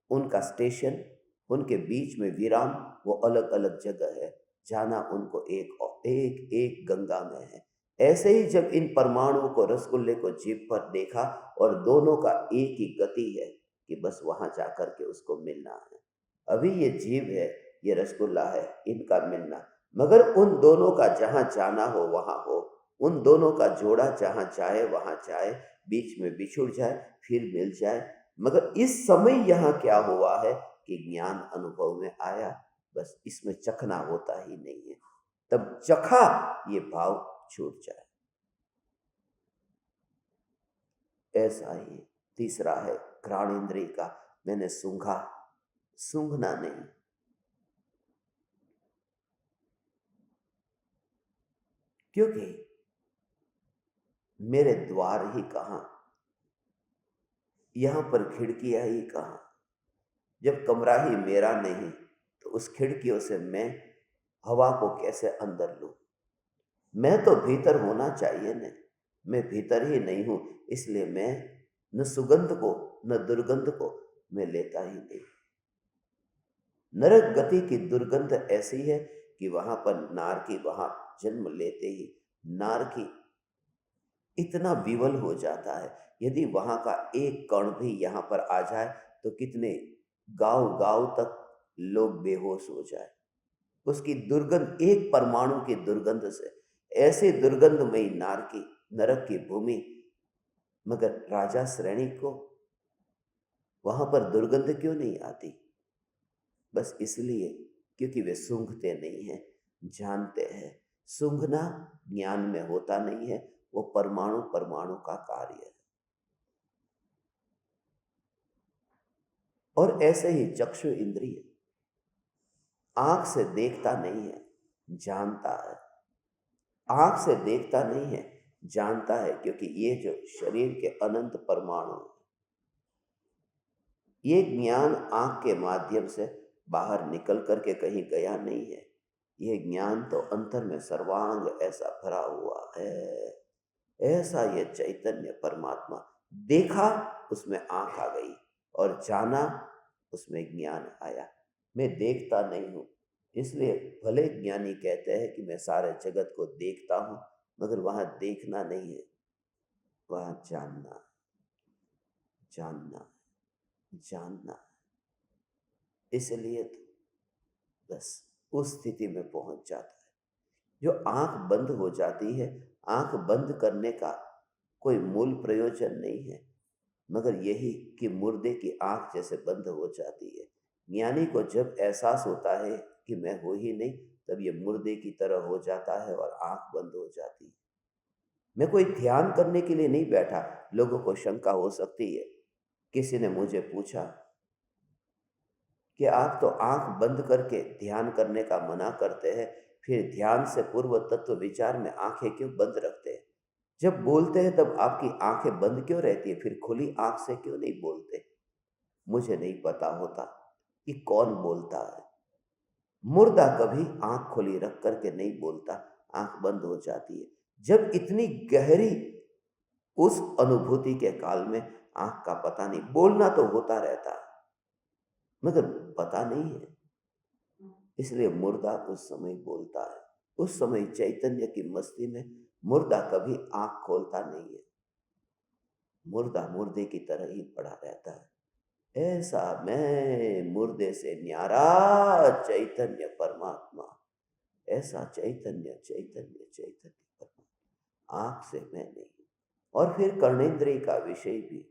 उनका स्टेशन, उनके बीच में विराम वो अलग अलग जगह है। जाना उनको एक एक गंगा में है। ऐसे ही जब इन परमाणुओं को, रसगुल्ले को जीभ पर देखा, और दोनों का एक ही गति है कि बस वहां जाकर के उसको मिलना है। अभी ये जीभ है, ये रसगुल्ला है, इनका मिलना, मगर उन दोनों का जहां जाना हो वहां हो, उन दोनों का जोड़ा जहां जाए वहां जाए, बीच में बिछुड़ जाए फिर मिल जाए। मगर इस समय यहां क्या हुआ है कि ज्ञान अनुभव में आया, बस इसमें चखना होता ही नहीं है। तब चखा ये भाव छूट जाए। ऐसा ही तीसरा है घ्राण इंद्रिय का, मैंने सूंघा, सूंघना नहीं। क्योंकि मेरे द्वार ही कहां, यहां पर खिड़कियां ही कहां। जब कमरा ही मेरा नहीं तो उस खिड़कियों से मैं हवा को कैसे अंदर लूं। मैं तो भीतर होना चाहिए न, मैं भीतर ही नहीं हूं, इसलिए मैं न सुगंध को न दुर्गंध को मैं लेता ही नहीं। नरक गति की दुर्गंध ऐसी है कि वहां पर नारकी, वहां जन्म लेते ही नारकी इतना विवल हो जाता है, यदि वहां का एक कण भी यहाँ पर आ जाए तो कितने गांव गांव तक लोग बेहोश हो जाए। उसकी दुर्गंध, एक परमाणु की दुर्गंध से, ऐसे दुर्गंधमयी नारकी, नरक की भूमि। मगर राजा श्रेणी को वहां पर दुर्गंध क्यों नहीं आती? बस इसलिए क्योंकि वे सूंघते नहीं हैं, जानते हैं। सूंघना ज्ञान में होता नहीं है, वो परमाणु परमाणु का कार्य है। और ऐसे ही चक्षु इंद्रिय आंख से देखता नहीं है, जानता है। आंख से देखता नहीं है, जानता है, क्योंकि ये जो शरीर के अनंत परमाणु, ये ज्ञान आंख के माध्यम से बाहर निकल करके कहीं गया नहीं है। ये ज्ञान तो अंतर में सर्वांग ऐसा भरा हुआ है। ऐसा ये चैतन्य परमात्मा देखा, उसमें आंख आ गई, और जाना, उसमें ज्ञान आया। मैं देखता नहीं हूं, इसलिए भले ज्ञानी कहते हैं कि मैं सारे जगत को देखता हूं, मगर वहां देखना नहीं है, वहां जानना, जानना, जानना। इसलिए तो बस उस स्थिति में पहुंच जाता है। जो आंख बंद हो जाती है, आंख बंद करने का कोई मूल प्रयोजन नहीं है, मगर यही कि मुर्दे की आंख जैसे बंद हो जाती है। ज्ञानी को जब एहसास होता है कि मैं हो ही नहीं, तब ये मुर्दे की तरह हो जाता है और आंख बंद हो जाती है। मैं कोई ध्यान करने के लिए नहीं बैठा। लोगों को शंका हो सकती है। किसी ने मुझे पूछा कि आप तो आंख बंद करके ध्यान करने का मना करते हैं, फिर ध्यान से पूर्व तत्व विचार में आंखें क्यों बंद रखते हैं? जब बोलते हैं तब आपकी आंखें बंद क्यों रहती है, फिर खुली आंख से क्यों नहीं बोलते? मुझे नहीं पता होता कि कौन बोलता है। मुर्दा कभी आंख खुली रख करके नहीं बोलता, आंख बंद हो जाती है। जब इतनी गहरी उस अनुभूति के काल में आंख का पता नहीं, बोलना तो होता रहता है, मगर पता नहीं है। इसलिए मुर्दा उस समय बोलता है। उस समय चैतन्य की मस्ती में मुर्दा कभी आंख खोलता नहीं है। मुर्दा मुर्दे की तरह ही पड़ा रहता है। ऐसा मैं मुर्दे से न्यारा चैतन्य परमात्मा, ऐसा चैतन्य चैतन्य चैतन्य परमात्मा, आंख से मैं नहीं। और फिर कर्णेंद्रिय का विषय भी,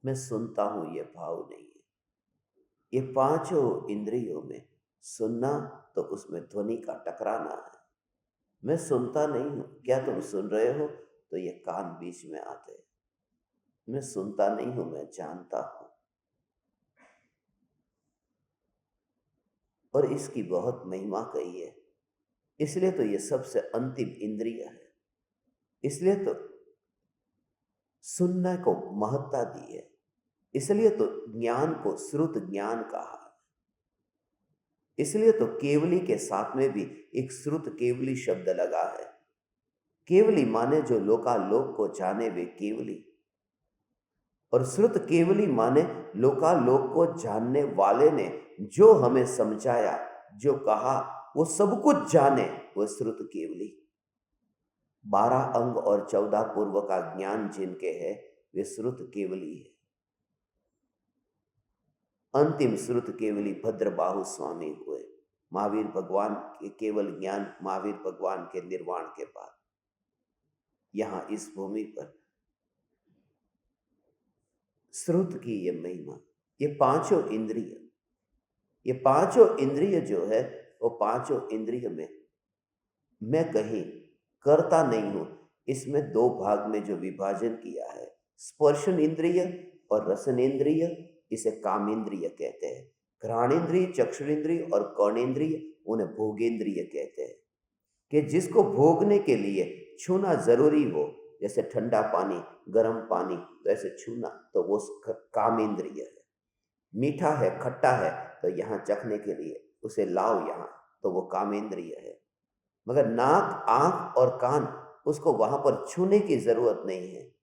मैं सुनता हूं, ये भाव नहीं है। ये पांचों इंद्रियों में सुनना तो उसमें ध्वनि का टकराना है। मैं सुनता नहीं हूं, क्या तुम सुन रहे हो? तो ये कान बीच में आते हैं। मैं सुनता नहीं हूं, मैं जानता हूं। और इसकी बहुत महिमा कही है। इसलिए तो ये सबसे अंतिम इंद्रिय है। इसलिए तो सुनने को महत्ता दी है। इसलिए तो ज्ञान को श्रुत ज्ञान कहा। इसलिए तो केवली के साथ में भी एक श्रुत केवली शब्द लगा है। केवली माने जो लोकालोक को जाने वे केवली, और श्रुत केवली माने लोकालोक को जानने वाले ने जो हमें समझाया, जो कहा, वो सब कुछ जाने, वो श्रुत केवली। 12 अंग और 14 पूर्व का ज्ञान जिनके है, वे श्रुत केवली है। अंतिम श्रुत केवली भद्रबाहु स्वामी हुए। महावीर भगवान के केवल ज्ञान, महावीर भगवान के निर्वाण के बाद यहां इस भूमि पर श्रुत की ये महिमा। ये पांचों इंद्रिय, ये पांचों इंद्रिय जो है, वो पांचों इंद्रिय में मैं कहीं करता नहीं हूं। इसमें दो भाग में जो विभाजन किया है, स्पर्शन इंद्रिय और रसन इंद्रिय, इसे कामेंद्रिय कहते हैं। घ्राणेन्द्रिय, चक्षुरेंद्रिय और कर्णेंद्रिय, उन्हें भोगेंद्रिय कहते हैं। कि जिसको भोगने के लिए छूना जरूरी हो, जैसे ठंडा पानी, गर्म पानी, तो ऐसे छूना, तो वो कामेंद्रिय है। मीठा है, खट्टा है, तो यहाँ चखने के लिए उसे लाओ यहाँ, तो वो कामेंद्रिय है। मगर नाक, आंख और कान, उसको वहां पर छूने की जरूरत नहीं है,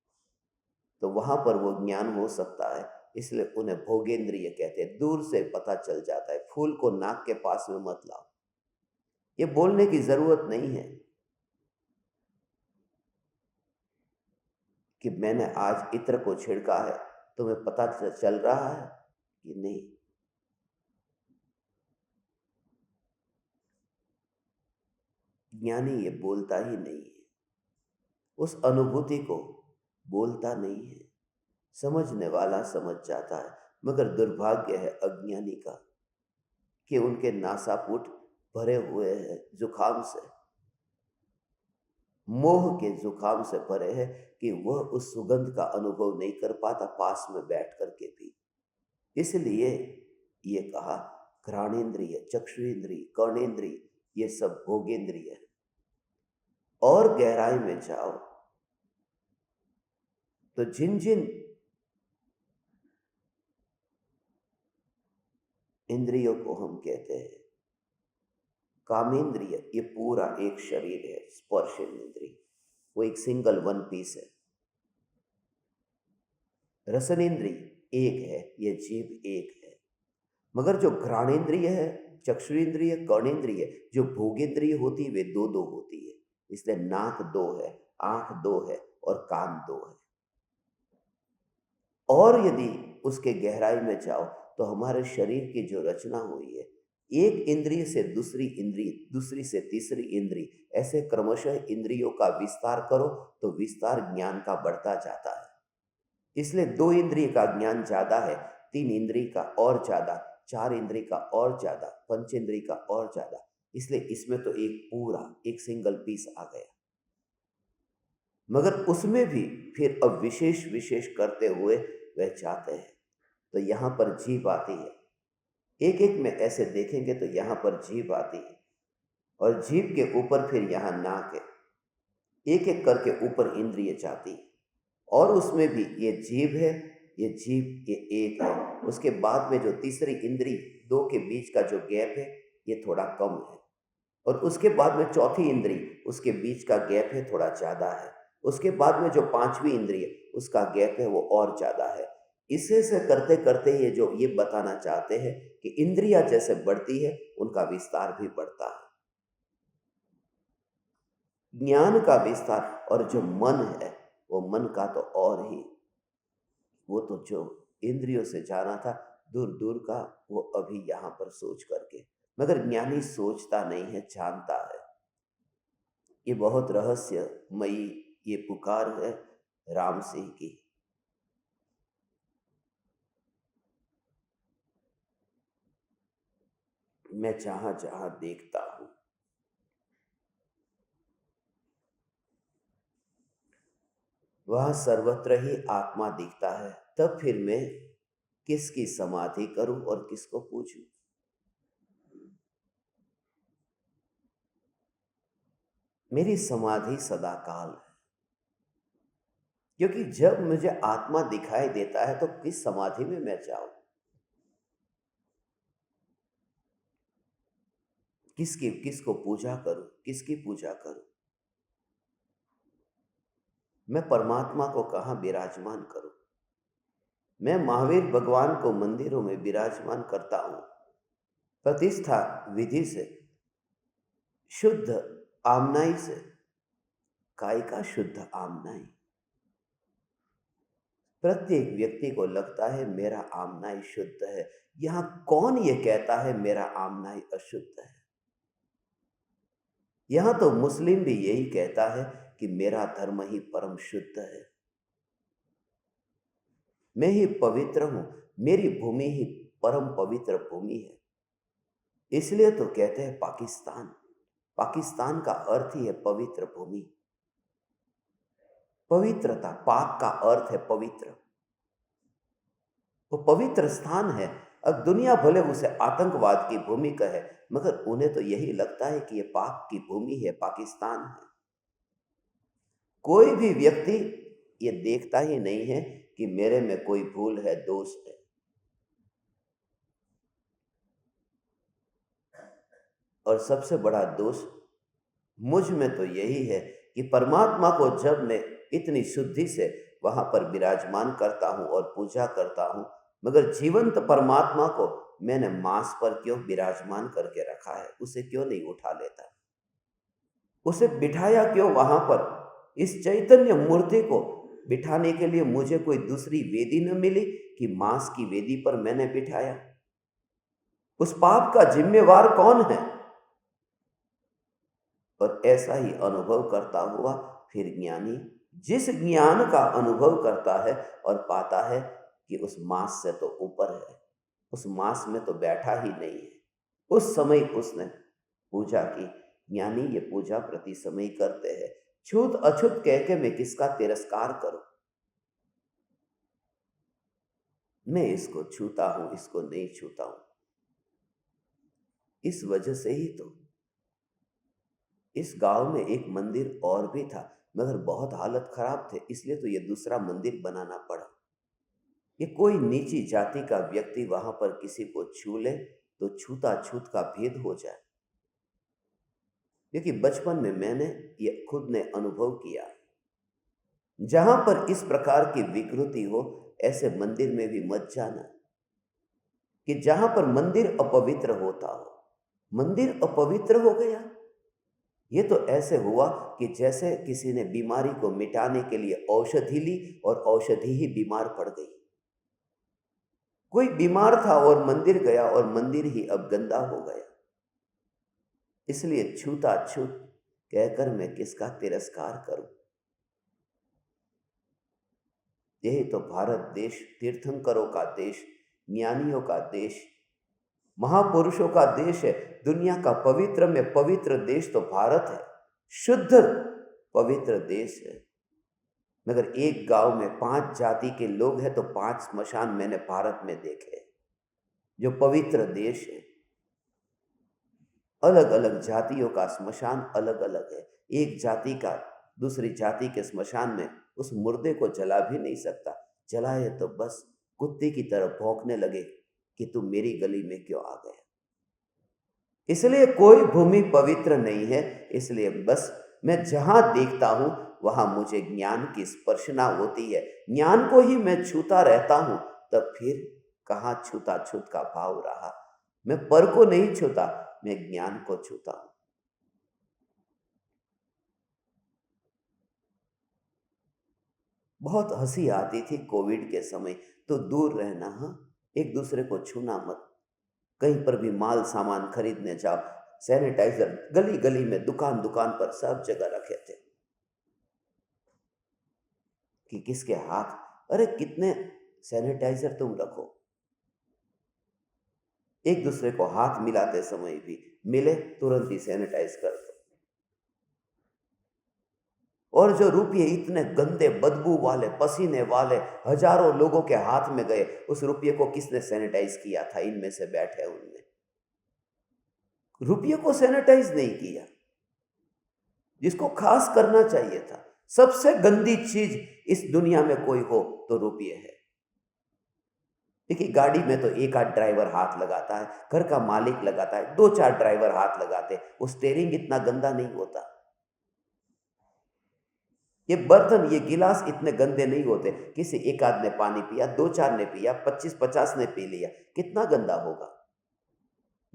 तो वहां पर वो ज्ञान हो सकता है। इसलिए उन्हें भोगेंद्रिय कहते हैं। दूर से पता चल जाता है। फूल को नाक के पास में मत लाओ, ये बोलने की जरूरत नहीं है कि मैंने आज इत्र को छिड़का है। तुम्हें पता चल रहा है कि नहीं? ज्ञानी ये बोलता ही नहीं है, उस अनुभूति को बोलता नहीं है। समझने वाला समझ जाता है, मगर दुर्भाग्य है अज्ञानी का कि उनके नासापुट भरे हुए हैं जुखाम से, मोह के जुखाम से भरे हैं कि वह उस सुगंध का अनुभव नहीं कर पाता पास में बैठ करके भी। इसलिए ये कहा घ्राणेन्द्रिय, चक्षुरेंद्रिय, कर्णेन्द्रिय ये सब भोगेंद्रिय है। और गहराई में जाओ तो जिन जिन इंद्रियों को हम कहते हैं कामेंद्रिय, ये पूरा एक शरीर है। स्पर्श इंद्रिय वो एक सिंगल वन पीस है। रसनेन्द्रिय एक है, ये जीव एक है। मगर जो घ्राणेन्द्रिय है, चक्षुरेंद्रिय, कर्णेन्द्रिय, जो भोगेंद्रिय होती है वे दो दो होती है। इसलिए नाक दो है, आंख दो है और कान दो है। और यदि उसके गहराई में जाओ तो हमारे शरीर की जो रचना हुई है, एक इंद्रिय से दूसरी इंद्रिय, दूसरी से तीसरी इंद्रिय, ऐसे क्रमशः इंद्रियों का विस्तार करो तो विस्तार ज्ञान का बढ़ता जाता है। इसलिए 2 इंद्रिय का ज्ञान ज्यादा है, 3 इंद्रिय का और ज्यादा, 4 इंद्रिय का और ज्यादा, पंचेंद्रिय का और ज्यादा। इसलिए इसमें तो एक पूरा एक सिंगल पीस आ गया। मगर उसमें भी फिर अब विशेष विशेष करते हुए वह चाहते हैं। तो यहां पर जीभ आती है, एक एक में ऐसे देखेंगे तो यहां पर जीभ आती है और जीभ के ऊपर फिर यहां नाक है। एक एक करके ऊपर इंद्रिय जाती है और उसमें भी ये जीभ है, ये जीभ ये एक है। उसके बाद में जो तीसरी इंद्री, दो के बीच का जो गैप है ये थोड़ा कम है। और उसके बाद में चौथी इंद्री, उसके बीच का गैप है थोड़ा ज्यादा है। उसके बाद में जो पांचवी इंद्रिय, उसका गैप है वो और ज्यादा है। इसे से करते करते ये बताना चाहते हैं कि इंद्रियां जैसे बढ़ती है उनका विस्तार भी बढ़ता है। ज्ञान का विस्तार। और जो मन है वो मन का तो और ही, वो तो जो इंद्रियों से जाना था दूर दूर का, वो अभी यहाँ पर सोच करके। मगर ज्ञानी सोचता नहीं है, जानता है। ये बहुत रहस्यमयी ये पुकार है राम सिंह की। मैं जहां जहां देखता हूं वहां सर्वत्र ही आत्मा दिखता है। तब फिर मैं किसकी समाधि करूं और किसको पूछूं? मेरी समाधि सदा काल है, क्योंकि जब मुझे आत्मा दिखाई देता है तो किस समाधि में मैं जाऊं? किसको पूजा करूं, किसकी पूजा करूं? मैं परमात्मा को कहां विराजमान करूं? मैं महावीर भगवान को मंदिरों में विराजमान करता हूं, प्रतिष्ठा विधि से, शुद्ध आमनाई से। काय का शुद्ध आमनाई? प्रत्येक व्यक्ति को लगता है मेरा आमनाई शुद्ध है। यहां कौन ये कहता है मेरा आमनाई अशुद्ध है? यहां तो मुस्लिम भी यही कहता है कि मेरा धर्म ही परम शुद्ध है, मैं ही पवित्र हूं, मेरी भूमि ही परम पवित्र भूमि है। इसलिए तो कहते हैं पाकिस्तान। पाकिस्तान का अर्थ ही है पवित्र भूमि। पवित्रता, पाक का अर्थ है पवित्र। वो पवित्र स्थान है। अब दुनिया भले उसे आतंकवाद की भूमि कहे, मगर उन्हें तो यही लगता है कि ये पाक की भूमि है, पाकिस्तान है। कोई भी व्यक्ति ये देखता ही नहीं है कि मेरे में कोई भूल है, दोष है। और सबसे बड़ा दोष मुझ में तो यही है कि परमात्मा को जब मैं इतनी शुद्धि से वहां पर विराजमान करता हूं और पूजा करता हूं, मगर जीवंत परमात्मा को मैंने मांस पर क्यों विराजमान करके रखा है? उसे क्यों नहीं उठा लेता? उसे बिठाया क्यों वहां पर? इस चैतन्य मूर्ति को बिठाने के लिए मुझे कोई दूसरी वेदी न मिली कि मांस की वेदी पर मैंने बिठाया? उस पाप का जिम्मेवार कौन है? और ऐसा ही अनुभव करता हुआ फिर ज्ञानी जिस ज्ञान का अनुभव करता है और पाता है कि उस मास से तो ऊपर है, उस मास में तो बैठा ही नहीं है, उस समय उसने पूजा की। ज्ञानी ये पूजा प्रति समय करते हैं। छूत अछूत कह के मैं किसका तिरस्कार करूं? मैं इसको छूता हूं, इसको नहीं छूता हूं। इस वजह से ही तो इस गांव में एक मंदिर और भी था, मगर बहुत हालत खराब थे, इसलिए तो ये दूसरा मंदिर बनाना पड़ा। ये कोई नीची जाति का व्यक्ति वहां पर किसी को छू ले तो छूता छूत का भेद हो जाए, क्योंकि बचपन में मैंने ये खुद ने अनुभव किया। जहां पर इस प्रकार की विकृति हो, ऐसे मंदिर में भी मत जाना। कि जहां पर मंदिर अपवित्र होता हो, मंदिर अपवित्र हो गया, ये तो ऐसे हुआ कि जैसे किसी ने बीमारी को मिटाने के लिए औषधि ली और औषधि ही बीमार पड़ गई। कोई बीमार था और मंदिर गया और मंदिर ही अब गंदा हो गया। इसलिए छूता छूत कहकर मैं किसका तिरस्कार करूं? यही तो भारत देश तीर्थंकरों का देश, ज्ञानियों का देश, महापुरुषों का देश है। दुनिया का पवित्र में पवित्र देश तो भारत है, शुद्ध पवित्र देश है। मगर एक गांव में 5 जाति के लोग हैं तो 5 स्मशान मैंने भारत में देखे, जो पवित्र देश है। अलग अलग जातियों का स्मशान अलग अलग है। एक जाति का दूसरी जाति के स्मशान में उस मुर्दे को जला भी नहीं सकता। जलाए तो बस कुत्ते की तरह भौंकने लगे कि तू मेरी गली में क्यों आ गया। इसलिए कोई भूमि पवित्र नहीं है। इसलिए बस मैं जहां देखता हूं वहां मुझे ज्ञान की स्पर्शना होती है। ज्ञान को ही मैं छूता रहता हूं, तब फिर कहां छूता छूत का भाव रहा। मैं पर को नहीं छूता, मैं ज्ञान को छूता हूं। बहुत हंसी आती थी कोविड के समय, तो दूर रहना, हाँ, एक दूसरे को छूना मत। कहीं पर भी माल सामान खरीदने जाओ, सैनिटाइजर गली गली में दुकान दुकान पर सब जगह रखे थे कि किसके हाथ, अरे कितने सैनिटाइजर तुम रखो। एक दूसरे को हाथ मिलाते समय भी मिले तुरंत ही सैनिटाइज कर दो। और जो रुपये इतने गंदे बदबू वाले पसीने वाले हजारों लोगों के हाथ में गए, उस रुपये को किसने सैनिटाइज किया था? इनमें से बैठे उनने रुपये को सैनिटाइज नहीं किया, जिसको खास करना चाहिए था। सबसे गंदी चीज इस दुनिया में कोई हो तो रुपये है। देखिए, गाड़ी में तो एक आध ड्राइवर हाथ लगाता है, घर का मालिक लगाता है, 2-4 ड्राइवर हाथ लगाते, वो स्टेयरिंग इतना गंदा नहीं होता। ये बर्तन, ये गिलास इतने गंदे नहीं होते। किसी एक आध ने पानी पिया, 2-4 ने पिया, 25-50 ने पी लिया, कितना गंदा होगा।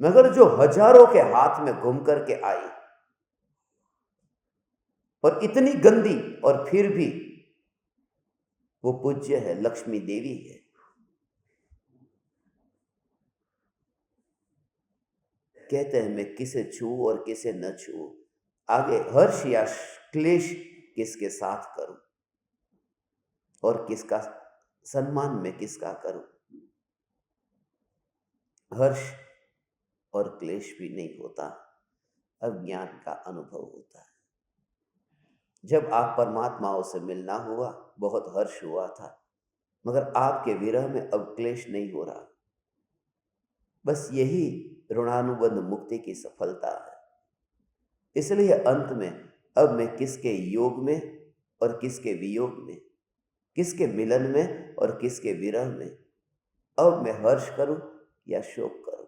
मगर जो हजारों के हाथ में घूम करके आई और इतनी गंदी, और फिर भी वो पूज्य है, लक्ष्मी देवी है। कहते हैं मैं किसे छू और किसे न छू, आगे हर्ष या क्लेश किसके साथ करूं, और किसका सम्मान में किसका करूं। हर्ष और क्लेश भी नहीं होता, अज्ञान का अनुभव होता है। जब आप परमात्माओं से मिलना हुआ, बहुत हर्ष हुआ था, मगर आपके विरह में अब क्लेश नहीं हो रहा। बस यही ऋणानुबंध मुक्ति की सफलता है। इसलिए अंत में अब मैं किसके योग में और किसके वियोग में, किसके मिलन में और किसके विरह में, अब मैं हर्ष करूं या शोक करूं।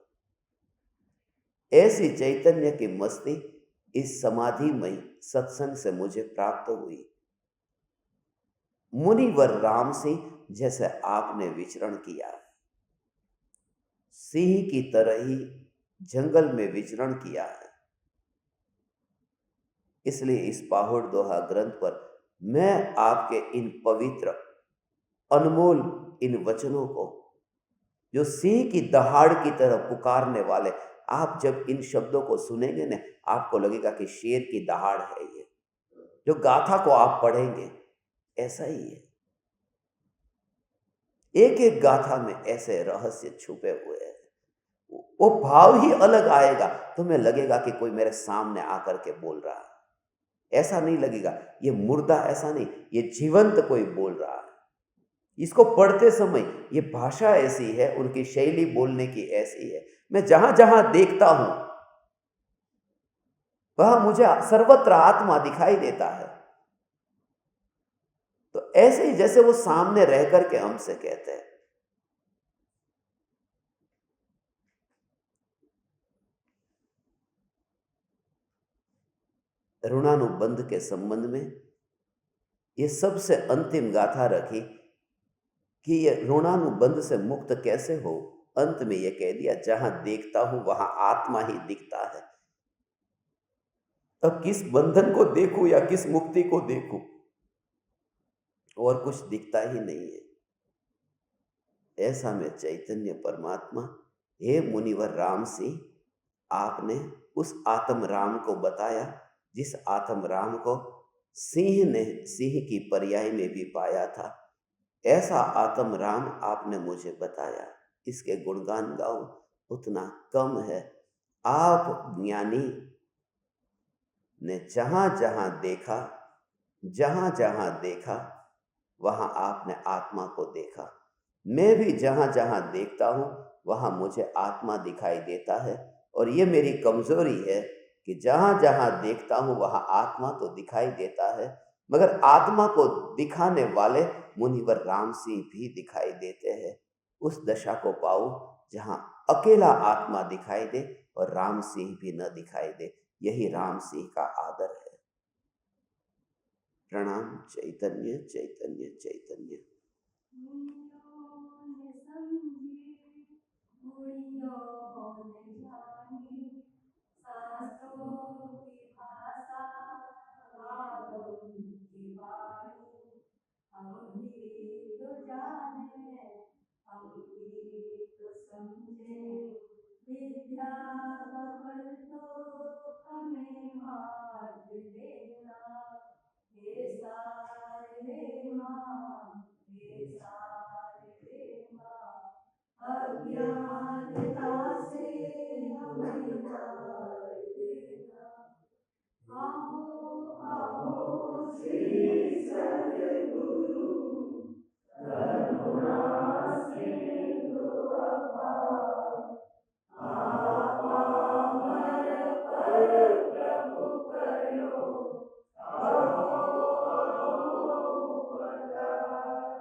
ऐसी चैतन्य की मस्ती इस समाधिमय सत्संग से मुझे प्राप्त हुई। मुनिवर राम सिंह जैसे आपने विचरण किया है, सिंह की तरह ही जंगल में विचरण किया है। इसलिए इस पाहुड़ दोहा ग्रंथ पर मैं आपके इन पवित्र अनमोल इन वचनों को, जो सिंह की दहाड़ की तरह पुकारने वाले, आप जब इन शब्दों को सुनेंगे ना, आपको लगेगा कि शेर की दहाड़ है ये। जो गाथा को आप पढ़ेंगे, ऐसा ही है। एक एक गाथा में ऐसे रहस्य छुपे हुए हैं। वो भाव ही अलग आएगा, तुम्हें लगेगा कि कोई मेरे सामने आकर के बोल रहा है। ऐसा नहीं लगेगा, ये मुर्दा ऐसा नहीं, ये जीवंत कोई बोल रहा है। इसको पढ़ते समय ये भाषा ऐसी है, उनकी शैली बोलने की ऐसी है। मैं जहां जहां देखता हूं वह मुझे सर्वत्र आत्मा दिखाई देता है। तो ऐसे ही जैसे वो सामने रह करके हमसे कहते हैं। ऋणानुबंध के संबंध में ये सबसे अंतिम गाथा रखी कि ये ऋणानुबंध से मुक्त कैसे हो। अंत में ये कह दिया, जहां देखता हूं वहां आत्मा ही दिखता है। अब किस बंधन को देखूं या किस मुक्ति को देखूं, और कुछ दिखता ही नहीं है। ऐसा में चैतन्य परमात्मा, हे मुनिवर राम सिंह, आपने उस आत्म राम को बताया जिस आत्म राम को सिंह ने सिंह की पर्याय में भी पाया था। ऐसा आत्म राम आपने मुझे बताया, इसके गुणगान गाओ उतना कम है। आप ज्ञानी ने जहां जहां देखा वहां आपने आत्मा को देखा। मैं भी जहां जहां देखता हूं वहां मुझे आत्मा दिखाई देता है। और ये मेरी कमजोरी है कि जहां जहां देखता हूं वहां आत्मा तो दिखाई देता है, मगर आत्मा को दिखाने वाले मुनिवर राम सिंह भी दिखाई देते हैं। उस दशा को पाओ जहां अकेला आत्मा दिखाई दे और राम सिंह भी न दिखाई दे। यही राम सिंह का आदर है। प्रणाम। चैतन्य चैतन्य चैतन्य। अज्ञानता से हमें न्याय देना। आओ आओ श्री सद्गुरु, करुणा सिंधु अपार। आप अमर पर प्रभु करो, आओ आओ पधार।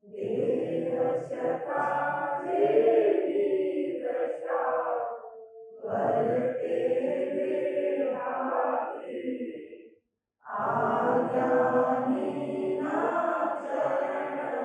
देव शता देवी दशा, करते देहाती। आज्ञानी ना चरण